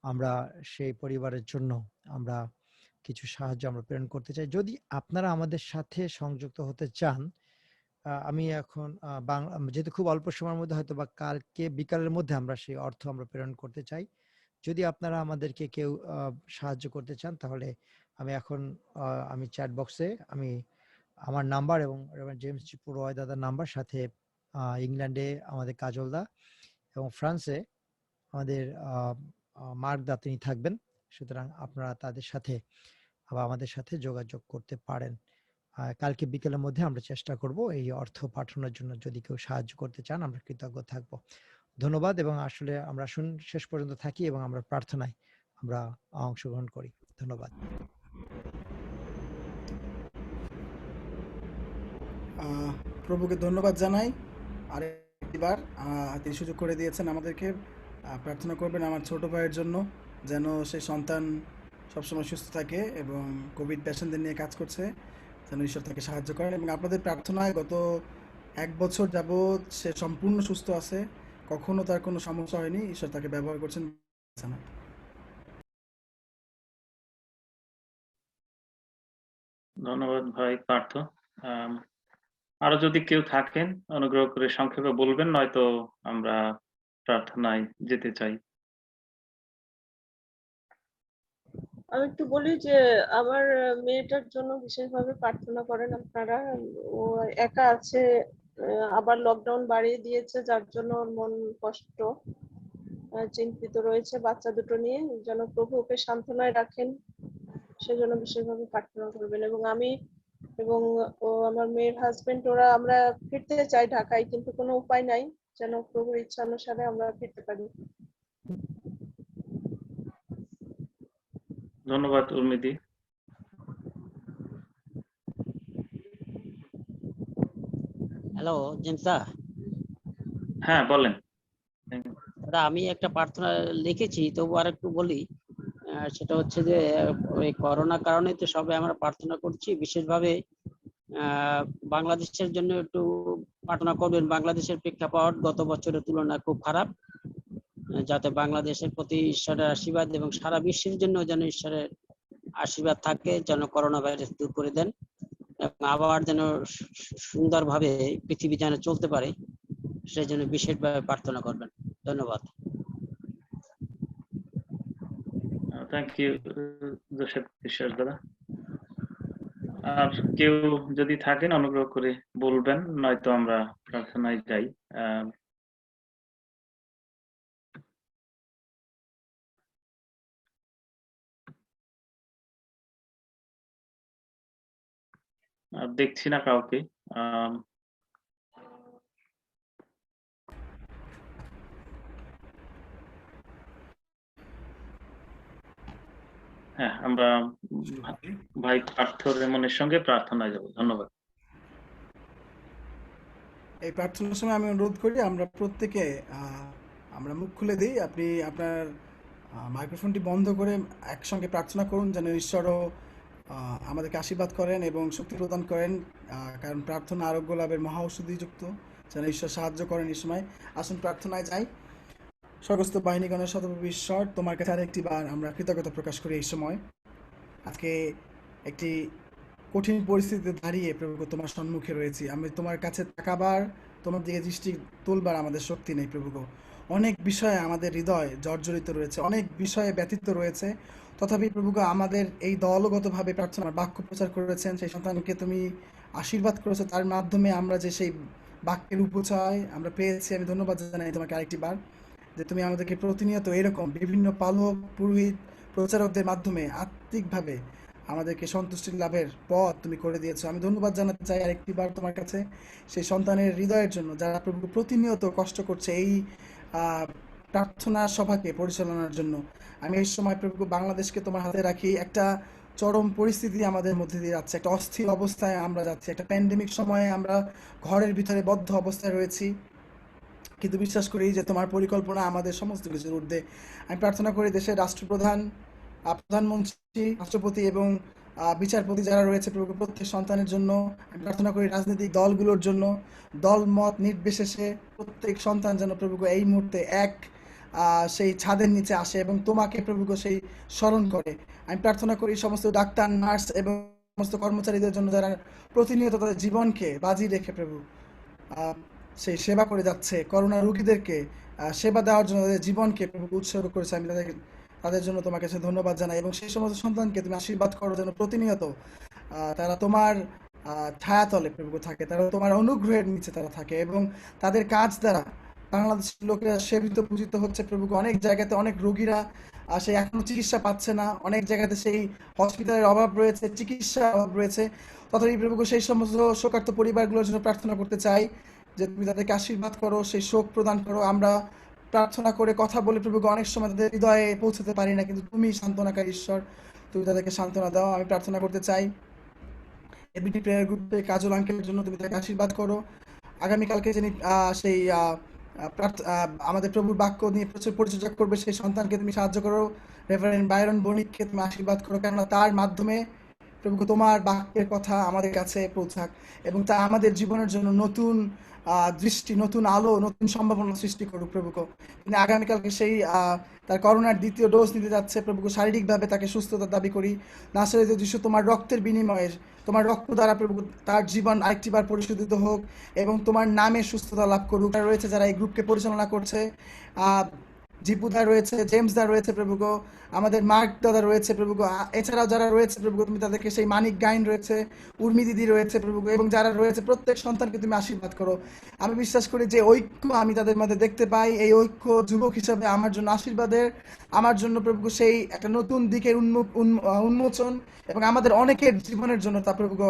[SPEAKER 3] আমরা সেই পরিবারের জন্য আমরা কিছু সাহায্য আমরা প্রেরণ করতে চাই। যদি আপনারা আমাদের সাথে সংযুক্ত হতে চান, আমি এখন যেহেতু খুব অল্প সময়ের মধ্যে হয়তো বা কালকে বিকালের মধ্যে আমরা সেই অর্থ আমরা প্রেরণ করতে চাই। যদি আপনারা আমাদেরকে কেউ সাহায্য করতে চান, তাহলে আমি এখন আমি চ্যাট বক্সে আমি আমার নাম্বার এবং জেমস চিপু রয় দাদার নাম্বার, সাথে ইংল্যান্ডে আমাদের কাজল দা এবং ফ্রান্সে আমাদের মার্ক দা তিনি থাকবেন। সুতরাং আপনারা তাদের সাথে আবার আমাদের সাথে যোগাযোগ করতে পারেন। কালকে বিকেলের মধ্যে আমরা চেষ্টা করব এই অর্থ পাঠানোর জন্য। যদি কেউ সাহায্য করতে চান আমরা কৃতজ্ঞ থাকব। ধন্যবাদ। এবং আসলে আমরা শেষ পর্যন্ত থাকি এবং আমরা প্রার্থনায় আমরা অংশগ্রহণ করি। ধন্যবাদ।
[SPEAKER 4] প্রভুকে ধন্যবাদ জানাই আর একবার তিনি সুযোগ করে দিয়েছেন আমাদেরকে। প্রার্থনা করবেন আমার ছোট ভাইয়ের জন্য, যেন সেই সন্তান সবসময় সুস্থ থাকে এবং কোভিড পেশেন্টদের নিয়ে কাজ করছে, যেন ঈশ্বর তাকে সাহায্য করেন। এবং আপনাদের প্রার্থনায় গত 1 বছর যাবৎ সে সম্পূর্ণ সুস্থ আছে, কখনো তার কোনো সমস্যা হয়নি। ঈশ্বর তাকে ব্যবহার করছেন।
[SPEAKER 1] ধন্যবাদ ভাই পার্থ। আরো যদি কেউ থাকেন অনুগ্রহ করে সংক্ষেপে বলবেন, নয়তো আমরা প্রার্থনায় যেতে চাই।
[SPEAKER 5] আমি একটু বলি যে আমার মেয়েটার জন্য বিশেষভাবে প্রার্থনা করেন আপনারা। ও একা আছে, আবার লকডাউন বাড়িয়ে দিয়েছে, যার জন্য ওর মন কষ্ট, চিন্তিত রয়েছে বাচ্চা দুটো নিয়ে। যেন প্রভু ওকে সান্ত্বনায় রাখেন, সেজন্য বিশেষভাবে প্রার্থনা করবেন। এবং আমি এবং ও আমার মেয়ের হাজবেন্ড, ওরা আমরা ফিরতে চাই ঢাকায়, কিন্তু কোনো উপায় নাই, যেন প্রভুর ইচ্ছা অনুসারে আমরা ফিরতে পারি।
[SPEAKER 1] ধন্যবাদ উর্মিদি।
[SPEAKER 6] হ্যালো জেমসা।
[SPEAKER 1] হ্যাঁ বলেন।
[SPEAKER 6] দাদা আমি একটা প্রার্থনা লিখেছি, তবু আর একটু বলি। সেটা হচ্ছে যে ওই করোনার কারণে তো সবাই আমরা প্রার্থনা করছি, বিশেষভাবে বাংলাদেশের জন্য একটু প্রার্থনা করবেন। বাংলাদেশের প্রেক্ষাপট গত বছরের তুলনায় খুব খারাপ, যাতে বাংলাদেশের প্রতি ঈশ্বরের আশীর্বাদ এবং সারা বিশ্বের জন্য যেন ঈশ্বরের আশীর্বাদ থাকে, যেন করোনা ভাইরাস দূর করে দেন এবং আবার যেন সুন্দরভাবে পৃথিবী যেন চলতে পারে, সেই জন্য বিশেষভাবে প্রার্থনা করবেন। ধন্যবাদ।
[SPEAKER 1] থ্যাংক ইউ জোসেফ বিশ্বাস দাদা। আর কেউ যদি থাকেন অনুগ্রহ করে বলবেন, নয়তো আমরা প্রার্থনায় যাই। দেখছি না কাউকে। হ্যাঁ, আমরা ভাই পার্থ রেমনের সঙ্গে প্রার্থনায় যাব। ধন্যবাদ।
[SPEAKER 4] এই প্রার্থনার সময় আমি অনুরোধ করি আমরা প্রত্যেকে আমরা মুখ খুলে দিই। আপনি আপনার মাইক্রোফোনটি বন্ধ করে একসঙ্গে প্রার্থনা করুন, যেন ঈশ্বরও আমাদেরকে আশীর্বাদ করেন এবং শক্তি প্রদান করেন। কারণ প্রার্থনা আরোগ্য লাভের মহা ঔষধিযুক্ত, যেন ঈশ্বর সাহায্য করেন এই সময়। আসুন প্রার্থনায় যাই। স্বর্গস্থ বাহিনীগণের শতপ্রভু ঈশ্বর, তোমার কাছে আরেকটি বার আমরা কৃতজ্ঞতা প্রকাশ করি এই সময়। আজকে একটি কঠিন পরিস্থিতিতে দাঁড়িয়ে প্রভু তোমার সম্মুখে রয়েছি। আমি তোমার কাছে তাকাবার, তোমার দিকে দৃষ্টি তুলবার আমাদের শক্তি নেই প্রভু। অনেক বিষয়ে আমাদের হৃদয় জর্জরিত রয়েছে, অনেক বিষয়ে ব্যতীত রয়েছে। তথাপি প্রভু আমাদের এই দলগতভাবে প্রার্থনার বাক্য প্রচার করেছেন, সেই সন্তানকে তুমি আশীর্বাদ করেছো, তার মাধ্যমে আমরা যে সেই বাক্যের উপচয় আমরা পেয়েছি। আমি ধন্যবাদ জানাই তোমাকে আরেকটি বার, যে তুমি আমাদেরকে প্রতিনিয়ত এরকম বিভিন্ন পালক, পুরোহিত, প্রচারকদের মাধ্যমে আত্মিকভাবে আমাদেরকে সন্তুষ্টি লাভের পথ তুমি করে দিয়েছো। আমি ধন্যবাদ জানাতে চাই আরেকটি বার তোমার কাছে সেই সন্তানের হৃদয়ের জন্য, যারা প্রভু প্রতিনিয়ত কষ্ট করছে এই প্রার্থনা সভাকে পরিচালনার জন্য। আমি এই সময় প্রভু বাংলাদেশকে তোমার হাতে রাখি। একটা চরম পরিস্থিতি আমাদের মধ্যে দিয়ে যাচ্ছে, একটা অস্থির অবস্থায় আমরা যাচ্ছি, একটা প্যান্ডেমিক সময়ে আমরা ঘরের ভিতরে বদ্ধ অবস্থায় রয়েছি, কিন্তু বিশ্বাস করি যে তোমার পরিকল্পনা আমাদের সমস্ত কিছুর ঊর্ধ্বে। আমি প্রার্থনা করি দেশের রাষ্ট্রপ্রধান, প্রধানমন্ত্রী, রাষ্ট্রপতি এবং বিচারপতি যারা রয়েছে প্রভু প্রত্যেক সন্তানের জন্য। আমি প্রার্থনা করি রাজনৈতিক দলগুলোর জন্য, দল মত নির্বিশেষে প্রত্যেক সন্তান যেন প্রভুকে এই মুহূর্তে এক সেই ছাদের নিচে আসে এবং তোমাকে প্রভুকে সেই স্মরণ করে। আমি প্রার্থনা করি সমস্ত ডাক্তার, নার্স এবং সমস্ত কর্মচারীদের জন্য যারা প্রতিনিয়ত তাদের জীবনকে বাজি রেখে প্রভু আহ, সেই সেবা করে যাচ্ছে, করোনা রোগীদেরকে সেবা দেওয়ার জন্য তাদের জীবনকে প্রভুকে উৎসর্গ করেছে। আমি তাদের জন্য তোমাকে সে ধন্যবাদ জানাই এবং সেই সমস্ত সন্তানকে তুমি আশীর্বাদ করো যেন প্রতিনিয়ত তারা তোমার ছায়াতলে প্রভুকে থাকে, তারা তোমার অনুগ্রহের নিচে তারা থাকে এবং তাদের কাজ দ্বারা বাংলাদেশের লোকেরা সেবিত পূজিত হচ্ছে প্রভুকে। অনেক জায়গাতে অনেক রোগীরা সেই এখনো চিকিৎসা পাচ্ছে না, অনেক জায়গাতে সেই হসপিটালের অভাব রয়েছে, চিকিৎসার অভাব রয়েছে। তথাপি প্রভুকে সেই সমস্ত শোকার্ত পরিবারগুলোর জন্য প্রার্থনা করতে চাই যে তুমি তাদেরকে আশীর্বাদ করো, সেই শোক প্রদান করো। আমরা প্রার্থনা করে কথা বলে প্রভুকে অনেক সময় তাদের হৃদয়ে পৌঁছতে পারি না, কিন্তু তুমি সান্ত্বনাকারী ঈশ্বর, তুমি তাদেরকে সান্ত্বনা দাও। আমি প্রার্থনা করতে চাই এবিটি প্রেয়ার গ্রুপে কাজল আঙ্কেলের জন্য, তুমি তাকে আশীর্বাদ করো। আগামীকালকে যিনি সেই আমাদের প্রভুর বাক্য নিয়ে প্রচুর পরিচর্যা করবে, সেই সন্তানকে তুমি সাহায্য করো। রেভারেন্ড বাইরন বণিককে তুমি আশীর্বাদ করো, কেননা তার মাধ্যমে প্রভুকে তোমার বাক্যের কথা আমাদের কাছে পৌঁছাক এবং তা আমাদের জীবনের জন্য নতুন দৃষ্টি, নতুন আলো, নতুন সম্ভাবনা সৃষ্টি করুক প্রভুকে। তিনি আগামীকালকে সেই তার করোনার দ্বিতীয় ডোজ নিতে যাচ্ছে প্রভুকে, শারীরিকভাবে তাকে সুস্থতার দাবি করি। নাসরেত যিশু তোমার রক্তের বিনিময়ে, তোমার রক্ত দ্বারা প্রভু তার জীবন আরেকটিবার পরিশোধিত হোক এবং তোমার নামে সুস্থতা লাভ করুক। রয়েছে যারা এই গ্রুপকে পরিচালনা করছে, জিপুদা রয়েছে, জেমস দা রয়েছে প্রভুগো, আমাদের মার্ক দাদা রয়েছে প্রভুগো, এছাড়াও যারা রয়েছে প্রভুগো তুমি তাদেরকে, সেই মানিক গাইন রয়েছে, উর্মি দিদি রয়েছে প্রভুগো, এবং যারা রয়েছে প্রত্যেক সন্তানকে তুমি আশীর্বাদ করো। আমি বিশ্বাস করি যে ঐক্য আমি তাদের মধ্যে দেখতে পাই, এই ঐক্য যুবক হিসাবে আমার জন্য আশীর্বাদের, আমার জন্য প্রভুগো সেই একটা নতুন দিকের উন্মোচন এবং আমাদের অনেকের জীবনের জন্য তা প্রভুগো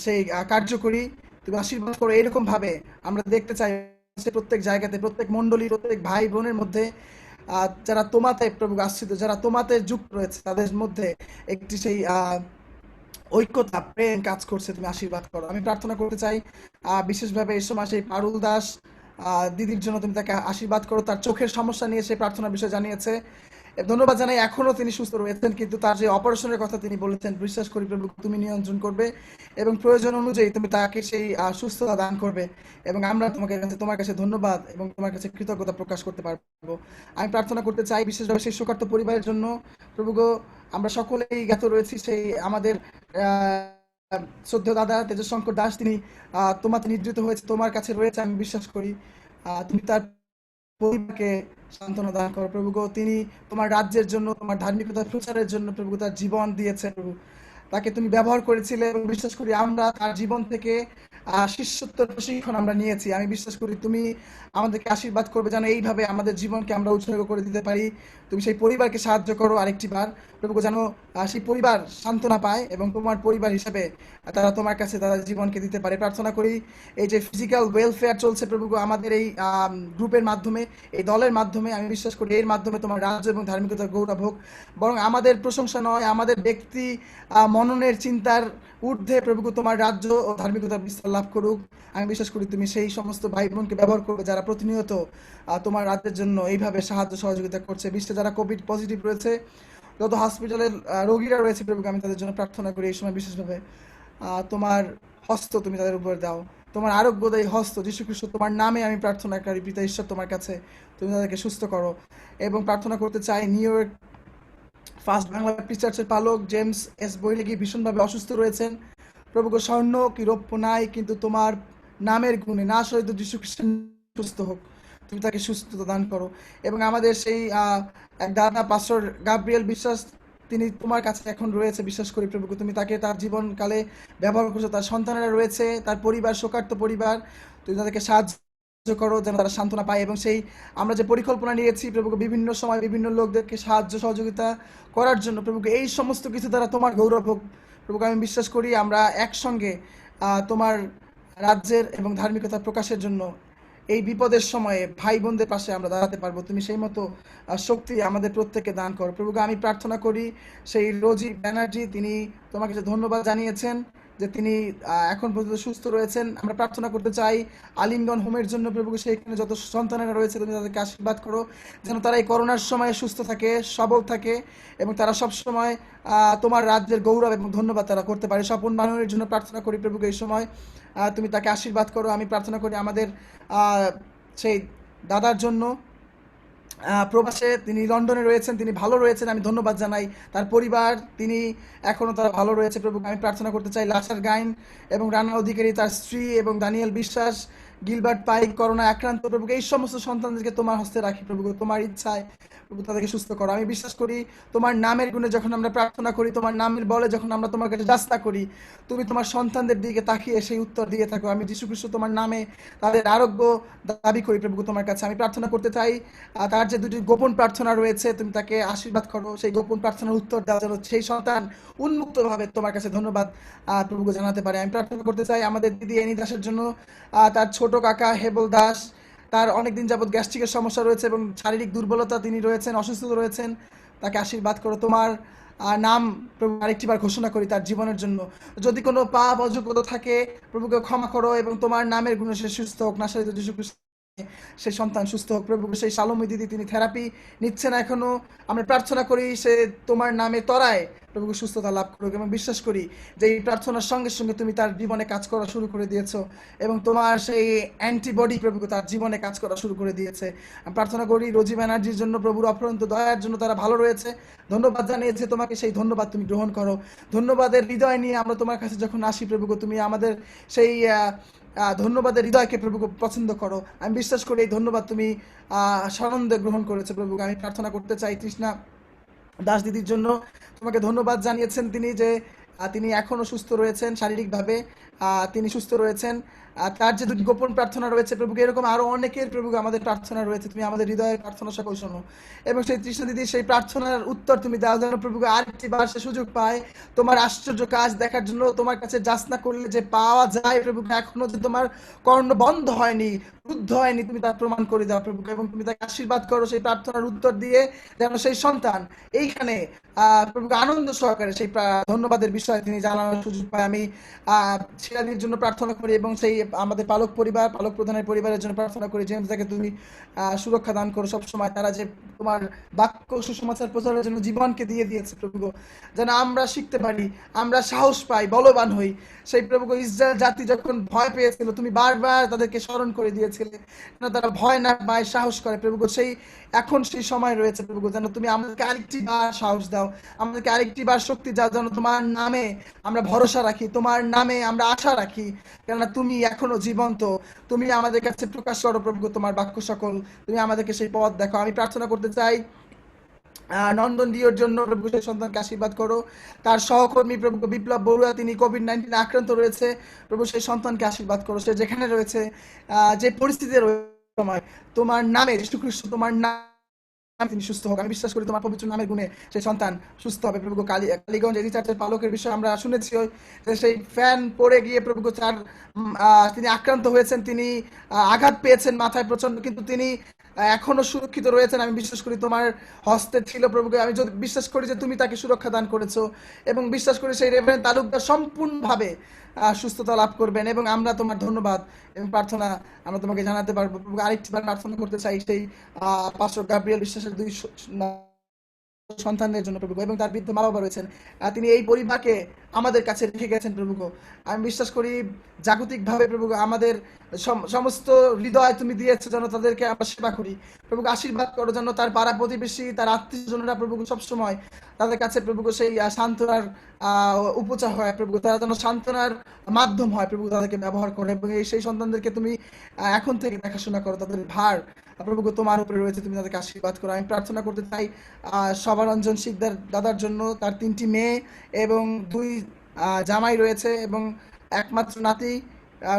[SPEAKER 4] সেই কার্যকরী। তুমি আশীর্বাদ করো। এরকম ভাবে আমরা দেখতে চাই প্রত্যেক জায়গাতে, প্রত্যেক মণ্ডলী, প্রত্যেক ভাই বোনের মধ্যে যারা তোমাতে প্রভু আশ্রিত, যারা তোমাতে যুক্ত রয়েছে, তাদের মধ্যে একটি সেই ঐক্যতা, প্রেম কাজ করছে। তুমি আশীর্বাদ করো। আমি প্রার্থনা করতে চাই বিশেষভাবে এই সময় সেই পারুল দাস দিদির জন্য, তুমি তাকে আশীর্বাদ করো। তার চোখের সমস্যা নিয়ে সে প্রার্থনার বিষয় জানিয়েছে, ধন্যবাদ জানাই। এখনো তিনি সুস্থ রয়েছেন, কিন্তু তার যে অপারেশনের কথা তিনি বলেছেন, বিশ্বাস করি প্রভু তুমি নিয়ন্ত্রণ করবে এবং প্রয়োজন অনুযায়ী তুমি তাকে সেই সুস্থতা দান করবে এবং আমরা তোমার কাছে ধন্যবাদ এবং তোমার কাছে কৃতজ্ঞতা প্রকাশ করতে পারবো। আমি প্রার্থনা করতে চাই বিশেষভাবে সেই শোকার্ত পরিবারের জন্য প্রভুগো। আমরা সকলেই জ্ঞাত রয়েছি সেই আমাদের শ্রদ্ধেয় দাদা তেজশঙ্কর দাস, তিনি তোমাতে নিদ্রিত হয়েছে, তোমার কাছে রয়েছে। আমি বিশ্বাস করি তুমি তার পরিবারকে সান্ত্বনা দান করো প্রভুগো। তিনি তোমার রাজ্যের জন্য, তোমার ধার্মিকতার প্রচারের জন্য প্রভু তার জীবন দিয়েছে প্রভু, তাকে তুমি ব্যবহার করেছিলে এবং বিশ্বাস করি আমরা তার জীবন থেকে শিষ্যত্বের প্রশিক্ষণ আমরা নিয়েছি। আমি বিশ্বাস করি তুমি আমাদেরকে আশীর্বাদ করবে যেন এইভাবে আমাদের জীবনকে আমরা উৎসর্গ করে দিতে পারি। তুমি সেই পরিবারকে সাহায্য করো আরেকটি বার প্রভু, যেন সেই পরিবার সান্ত্বনা পায় এবং তোমার পরিবার হিসেবে তারা তোমার কাছে তাদের জীবনকে দিতে পারে। প্রার্থনা করি এই যে ফিজিক্যাল ওয়েলফেয়ার চলছে প্রভু আমাদের এই গ্রুপের মাধ্যমে, এই দলের মাধ্যমে, আমি বিশ্বাস করি এর মাধ্যমে তোমার রাজ্য এবং ধার্মিকতার গৌরব হোক। বরং আমাদের প্রশংসা নয়, আমাদের ব্যক্তি মননের চিন্তার ঊর্ধ্বে প্রভু তোমার রাজ্য ও ধার্মিকতার বিস্তার লাভ করুক। আমি বিশ্বাস করি তুমি সেই সমস্ত ভাই বোনকে ব্যবহার করবে যারা প্রতিনিয়ত তোমার রাজ্যের জন্য এইভাবে সাহায্য সহযোগিতা করছে। বিশ্বে যারা কোভিড পজিটিভ রয়েছে, যত হসপিটালের রোগীরা রয়েছে প্রভু, আমি তাদের জন্য প্রার্থনা করি এই সময় বিশেষভাবে তোমার হস্ত তুমি তাদের উপর দাও, তোমার আরোগ্যদায়ী হস্ত যীশু খ্রিস্ট, তোমার নামে আমি প্রার্থনাকারী পিতা ঈশ্বর তোমার কাছে, তুমি তাদেরকে সুস্থ করো। এবং প্রার্থনা করতে চাই new York first Bangla Baptist চার্চের পালক জেমস এস বৈরাগী ভীষণভাবে অসুস্থ রয়েছেন প্রভুকে। স্বর্ণ কি রৌপ্য নাই, কিন্তু তোমার নামের গুণে না সহিত যীশু খ্রিস্ট সুস্থ হোক, তুমি তাকে সুস্থতা দান করো। এবং আমাদের সেই এক দাদা পাস্টর গাব্রিয়েল বিশ্বাস, তিনি তোমার কাছে এখন রয়েছে, বিশ্বাস করি প্রভুকে তুমি তাকে তার জীবনকালে ব্যবহার করছো, তার সন্তানেরা রয়েছে, তার পরিবার, শোকার্ত পরিবার, তুমি তাদেরকে সাহায্য করো যেন তারা সান্ত্বনা পায়। এবং সেই আমরা যে পরিকল্পনা নিয়েছি প্রভুকে বিভিন্ন সময় বিভিন্ন লোকদেরকে সাহায্য সহযোগিতা করার জন্য প্রভুকে, এই সমস্ত কিছু দ্বারা তোমার গৌরব হোক প্রভুকে। আমি বিশ্বাস করি আমরা একসঙ্গে তোমার রাজ্যের এবং ধার্মিকতা প্রকাশের জন্য এই বিপদের সময়ে ভাই বোনদের পাশে আমরা দাঁড়াতে পারবো। তুমি সেই মতো শক্তি আমাদের প্রত্যেককে দান করো প্রভুকে। আমি প্রার্থনা করি সেই রোজি ব্যানার্জি, তিনি তোমাকে যে ধন্যবাদ জানিয়েছেন যে তিনি এখন পর্যন্ত সুস্থ রয়েছেন। আমরা প্রার্থনা করতে চাই আলিঙ্গন হোমের জন্য প্রভুকে, সেইখানে যত সন্তানেরা রয়েছে তুমি তাদেরকে আশীর্বাদ করো, যেন তারা এই করোনার সময় সুস্থ থাকে, সবল থাকে এবং তারা সব সময় তোমার রাজ্যের গৌরব এবং ধন্যবাদ তারা করতে পারে। স্বপন বানরের জন্য প্রার্থনা করি প্রভুকে, এই সময় তুমি তাকে আশীর্বাদ করো। আমি প্রার্থনা করি আমাদের সেই দাদার জন্য, প্রবাসে তিনি লন্ডনে রয়েছেন, তিনি ভালো রয়েছেন, আমি ধন্যবাদ জানাই। তার পরিবার, তিনি এখনও তারা ভালো রয়েছে প্রভু। আমি প্রার্থনা করতে চাই লাসার গাইন এবং রানা অধিকারী, তার স্ত্রী এবং দানিয়েল বিশ্বাস, গিলবার্ট পাইক করোনা আক্রান্ত প্রভুকে, এই সমস্ত সন্তানদেরকে তোমার হস্তে রাখি প্রভু। তোমার ইচ্ছায় প্রভু তাদেরকে সুস্থ করো। আমি বিশ্বাস করি তোমার নামের গুণে যখন আমরা প্রার্থনা করি, তোমার নামের বলে যখন আমরা তোমার কাছে যাচনা করি, তুমি তোমার সন্তানদের দিকে তাকিয়ে সেই উত্তর দিয়ে থাকো। আমি যীশু খ্রিস্ট তোমার নামে তাদের আরোগ্য দাবি করি প্রভু তোমার কাছে। আমি প্রার্থনা করতে চাই তার যে দুটি গোপন প্রার্থনা রয়েছে, তুমি তাকে আশীর্বাদ করো, সেই গোপন প্রার্থনার উত্তর দেওয়ার জন্য সেই সন্তান উন্মুক্তভাবে তোমার কাছে ধন্যবাদ প্রভুকে জানাতে পারে। আমি প্রার্থনা করতে চাই আমাদের দিদি এনি দাসের জন্য, তার ছোট কাকা হেবল দাস, তার অনেকদিন যাবৎ গ্যাস্ট্রিকের সমস্যা রয়েছে এবং শারীরিক দুর্বলতা তিনি রয়েছেন, অসুস্থ রয়েছেন, তাকে আশীর্বাদ করো। তোমার নাম প্রভু আরেকটিবার ঘোষণা করি তার জীবনের জন্য। যদি কোনো পাপ অযোগ্যতা থাকে প্রভুকে ক্ষমা করো এবং তোমার নামের গুণে সে সুস্থ হোক। নাসরিত যীশু খ্রিস্ট সেই সন্তান সুস্থ হোক প্রভু। সেই শালোমি দিদি, তিনি থেরাপি নিচ্ছেন এখনো, আমরা প্রার্থনা করি সে তোমার নামে তরায় প্রভুকে সুস্থতা লাভ করুক এবং বিশ্বাস করি যে এই প্রার্থনার সঙ্গে সঙ্গে তুমি তার জীবনে কাজ করা শুরু করে দিয়েছো এবং তোমার সেই অ্যান্টিবডি প্রভুকে তার জীবনে কাজ করা শুরু করে দিয়েছে। আমি প্রার্থনা করি রোজি ব্যানার্জির জন্য, প্রভুর অফুরন্ত দয়ার জন্য তারা ভালো রয়েছে, ধন্যবাদ জানিয়েছে তোমাকে, সেই ধন্যবাদ তুমি গ্রহণ করো। ধন্যবাদের হৃদয় নিয়ে আমরা তোমার কাছে যখন আসি প্রভুকে, তুমি আমাদের সেই ধন্যবাদের হৃদয়কে প্রভুকে পছন্দ করো। আমি বিশ্বাস করি এই ধন্যবাদ তুমি সানন্দে গ্রহণ করেছো প্রভুকে। আমি প্রার্থনা করতে চাই তৃষ্ণা দাস দিদির জন্য, তোমাকে ধন্যবাদ জানিয়েছেন তিনি যে তিনি এখনো সুস্থ রয়েছেন, শারীরিকভাবে তিনি সুস্থ রয়েছেন। তার যে দুটি গোপন প্রার্থনা রয়েছে প্রভুকে, এরকম আরো অনেকের প্রভুকে আমাদের প্রার্থনা রয়েছে, তুমি আমাদের হৃদয়ের প্রার্থনা সকল শোনো এবং সেই তৃষ্ণা দিদি সেই প্রার্থনার উত্তর তুমি দাও যেন প্রভুকে আরেকটি বার সে সুযোগ পায় তোমার আশ্চর্য কাজ দেখার জন্য। তোমার কাছে যাচনা করলে যে পাওয়া যায় প্রভুকে, এখনো যে তোমার কর্ণ বন্ধ হয়নি, রুদ্ধ হয়নি, তুমি তার প্রমাণ করে দাও প্রভুকে এবং তুমি তাকে আশীর্বাদ করো সেই প্রার্থনার উত্তর দিয়ে, যেন সেই সন্তান এইখানে প্রভুকে আনন্দ সহকারে সেই ধন্যবাদের বিষয়ে তিনি জানানোর সুযোগ পায়। আমি শিলাদির জন্য প্রার্থনা করি এবং সেই আমাদের পালক পরিবার, পালক প্রধানের পরিবারের জন্য প্রার্থনা করি যেন তাকে তুমি সুরক্ষা দান করো সবসময়। তারা যে তোমার বাক্য সুসমাচার প্রচারের জন্য জীবনকে দিয়ে দিয়েছে প্রভু, যেন আমরা শিখতে পারি, আমরা সাহস পাই, বলবান হই। সেই প্রভু ইসরায়েল জাতি যখন ভয় পেয়েছিল, তুমি বারবার তাদেরকে স্মরণ করে দিয়েছিলে যেন তারা ভয় না পায়, সাহস করে প্রভু। সেই এখন সেই সময় রয়েছে প্রভু, যেন তুমি আমাদেরকে আরেকটি বার সাহস দাও, আমাদেরকে আরেকটি বার শক্তি দাও, যেন তোমার নামে আমরা ভরসা রাখি, তোমার নামে আমরা আশা রাখি, কেননা তুমি এখনো জীবন্ত। তুমি আমাদের কাছে প্রকাশ করো প্রভু তোমার বাক্য সকল, তুমি আমাদেরকে সেই পথ দেখো। আমি প্রার্থনা করতে চাই নন্দন দিওর জন্য প্রভু, সেই সন্তানকে আশীর্বাদ করো। তার সহকর্মী প্রভু বিপ্লব বড়ুয়া, তিনি কোভিড-19 আক্রান্ত রয়েছে প্রভু, সেই সন্তানকে আশীর্বাদ করো। সে যেখানে রয়েছে, যে পরিস্থিতিতে রয়েছে, সময় তোমার নামে যীশু খ্রিস্ট তোমার নাম তিনি সুস্থ হোক। আমি বিশ্বাস করি তোমার পবিত্র নামের গুণে সেই সন্তান সুস্থ হবে প্রভু। কালীগঞ্জ এডি চার্চের পালকের বিষয়ে আমরা শুনেছি যে সেই ফ্যান পড়ে গিয়ে প্রভু তিনি আক্রান্ত হয়েছেন, তিনি আঘাত পেয়েছেন মাথায় প্রচন্ড, কিন্তু তিনি এখনো সুরক্ষিত রয়েছেন। আমি বিশ্বাস করি তোমার হস্তে ছিল প্রভুকে। আমি যদি বিশ্বাস করি যে তুমি তাকে সুরক্ষা দান করেছো এবং বিশ্বাস করি সেই রেভারেন্ড তালুকদার সম্পূর্ণভাবে সুস্থতা লাভ করবেন এবং আমরা তোমার ধন্যবাদ এবং প্রার্থনা আমরা তোমাকে জানাতে পারবো। আরেকটি বার প্রার্থনা করতে চাই সেই পাস্টর গাব্রিয়েল বিশ্বাসের দুই সন্তানদের জন্য প্রভু এবং তার বৃদ্ধ মা বাবা রয়েছেন, তিনি এই পরিবারকে আমাদের কাছে রেখে গেছেন প্রভু। আমি বিশ্বাস করি জাগতিকভাবে প্রভু আমাদের সমস্ত হৃদয় তুমি দিয়েছো যেন তাদেরকে আমরা সেবা করি প্রভু। আশীর্বাদ করো যেন তার পাড়া প্রতিবেশী, তার আত্মীয়জনেরা প্রভু সবসময় তাদের কাছে প্রভু সেই সান্ত্বনার উপচার হয় প্রভু, তারা যেন সান্ত্বনার মাধ্যম হয় প্রভু, তাদেরকে ব্যবহার করে এবং সেই সন্তানদেরকে তুমি এখন থেকে দেখাশোনা করো। তাদের ভার প্রভু তোমার উপরে রয়েছে, তুমি তাদেরকে আশীর্বাদ করো। আমি প্রার্থনা করতে চাই সবারঞ্জন শিকদার দাদার জন্য, তার 3টি মেয়ে এবং 2 জামাই রয়েছে এবং একমাত্র নাতি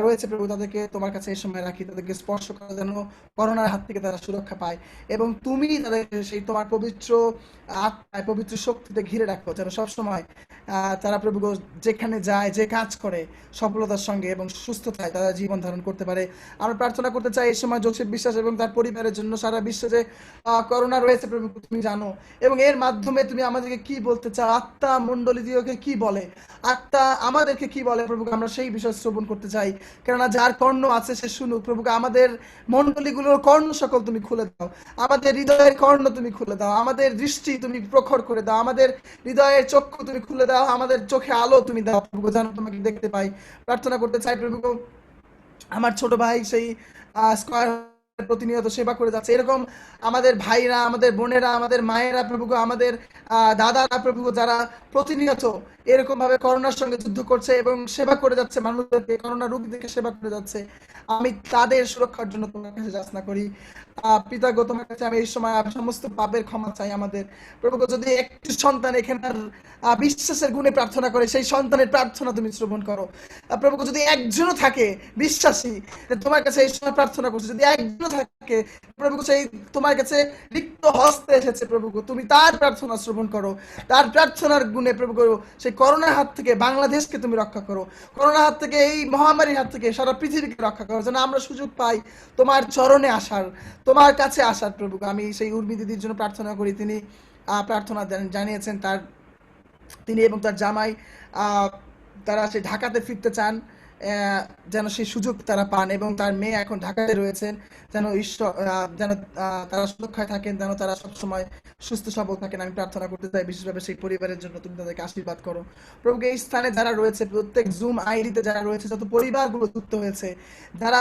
[SPEAKER 4] রয়েছে প্রভু, তাদেরকে তোমার কাছে এই সময় রাখি, তাদেরকে স্পর্শ করা যেন করোনার হাত থেকে তারা সুরক্ষা পায়, এবং তুমি তাদেরকে সেই তোমার পবিত্র আত্মায় পবিত্র শক্তিতে ঘিরে রাখো, যেন সবসময় তারা প্রভু যেখানে যায়, যে কাজ করে সফলতার সঙ্গে এবং সুস্থতায় তারা জীবন ধারণ করতে পারে। আমরা প্রার্থনা করতে চাই এই সময় জোসেফ বিশ্বাস এবং তার পরিবারের জন্য। সারা বিশ্বে যে করোনা রয়েছে প্রভু তুমি জানো, এবং এর মাধ্যমে তুমি আমাদেরকে কি বলতে চাও, আত্মা মণ্ডলী দিওকে কি বলে, আত্মা আমাদেরকে কি বলে প্রভুকে আমরা সেই বিষয় শ্রবণ করতে চাই। কেননা যার কর্ণ আছে সে শুনুক প্রভুকে। আমাদের মণ্ডলীগুলোর কর্ণ সকল তুমি খুলে দাও, আমাদের হৃদয়ের কর্ণ তুমি খুলে দাও, আমাদের দৃষ্টি তুমি প্রখর করে দাও, আমাদের হৃদয়ের চক্ষু তুমি খুলে দাও, আমাদের চোখে আলো তুমি দাও প্রভু, যেন তোমাকে দেখতে পাই। প্রার্থনা করতে চাই প্রভু আমার ছোট ভাই সেই স্কয়ার প্রতিনিয়ত সেবা করে যাচ্ছে, এরকম আমাদের ভাইরা, আমাদের বোনেরা, আমাদের মায়েরা প্রভু, আমাদের দাদারা প্রভু, যারা প্রতিনিয়ত এরকম ভাবে করোনার সঙ্গে যুদ্ধ করছে এবং সেবা করে যাচ্ছে, মানুষদেরকে করোনা রোগীদেরকে সেবা করে যাচ্ছে, আমি তাদের সুরক্ষার জন্য তোমার কাছে যাচনা করি। পিতা গো, তোমার কাছে আমি এই সময় সমস্ত পাপের ক্ষমা চাই আমাদের প্রভু। যদি একটি সন্তান এখানকার বিশ্বাসের গুণে প্রার্থনা করে, সেই সন্তানের প্রার্থনা তুমি শ্রবণ করো প্রভু। যদি একজনও থাকে বিশ্বাসী তোমার কাছে এই সময় প্রার্থনা করছে, যদি একজনও থাকে প্রভু সেই তোমার কাছে রিক্ত হস্তে এসেছে প্রভু, তুমি তার প্রার্থনা শ্রবণ করো, তার প্রার্থনার গুণে প্রভু সেই করোনার হাত থেকে বাংলাদেশকে তুমি রক্ষা করো, করোনার হাত থেকে, এই মহামারীর হাত থেকে সারা পৃথিবীকে রক্ষা করো, যেন আমরা সুযোগ পাই তোমার চরণে আসার, তোমার কাছে আসার প্রভু। আমি সেই উর্মি দিদির জন্য প্রার্থনা করি, তিনি প্রার্থনা জানিয়েছেন, তিনি এবং তার জামাই তারা সেই ঢাকাতে ফিরতে চান, যেন সেই সুযোগ তারা পান, এবং তার মেয়ে এখন ঢাকাতে রয়েছেন, যেন ঈশ্বর যেন তারা সুরক্ষায় থাকেন, যেন তারা সবসময় সুস্থ সবল থাকেন। আমি প্রার্থনা করতে চাই বিশেষভাবে সেই পরিবারের জন্য, তুমি তাদেরকে আশীর্বাদ করো প্রভু। এই স্থানে যারা রয়েছে, প্রত্যেক জুম আইডিতে যারা রয়েছে, যত পরিবারগুলো যুক্ত হয়েছে, যারা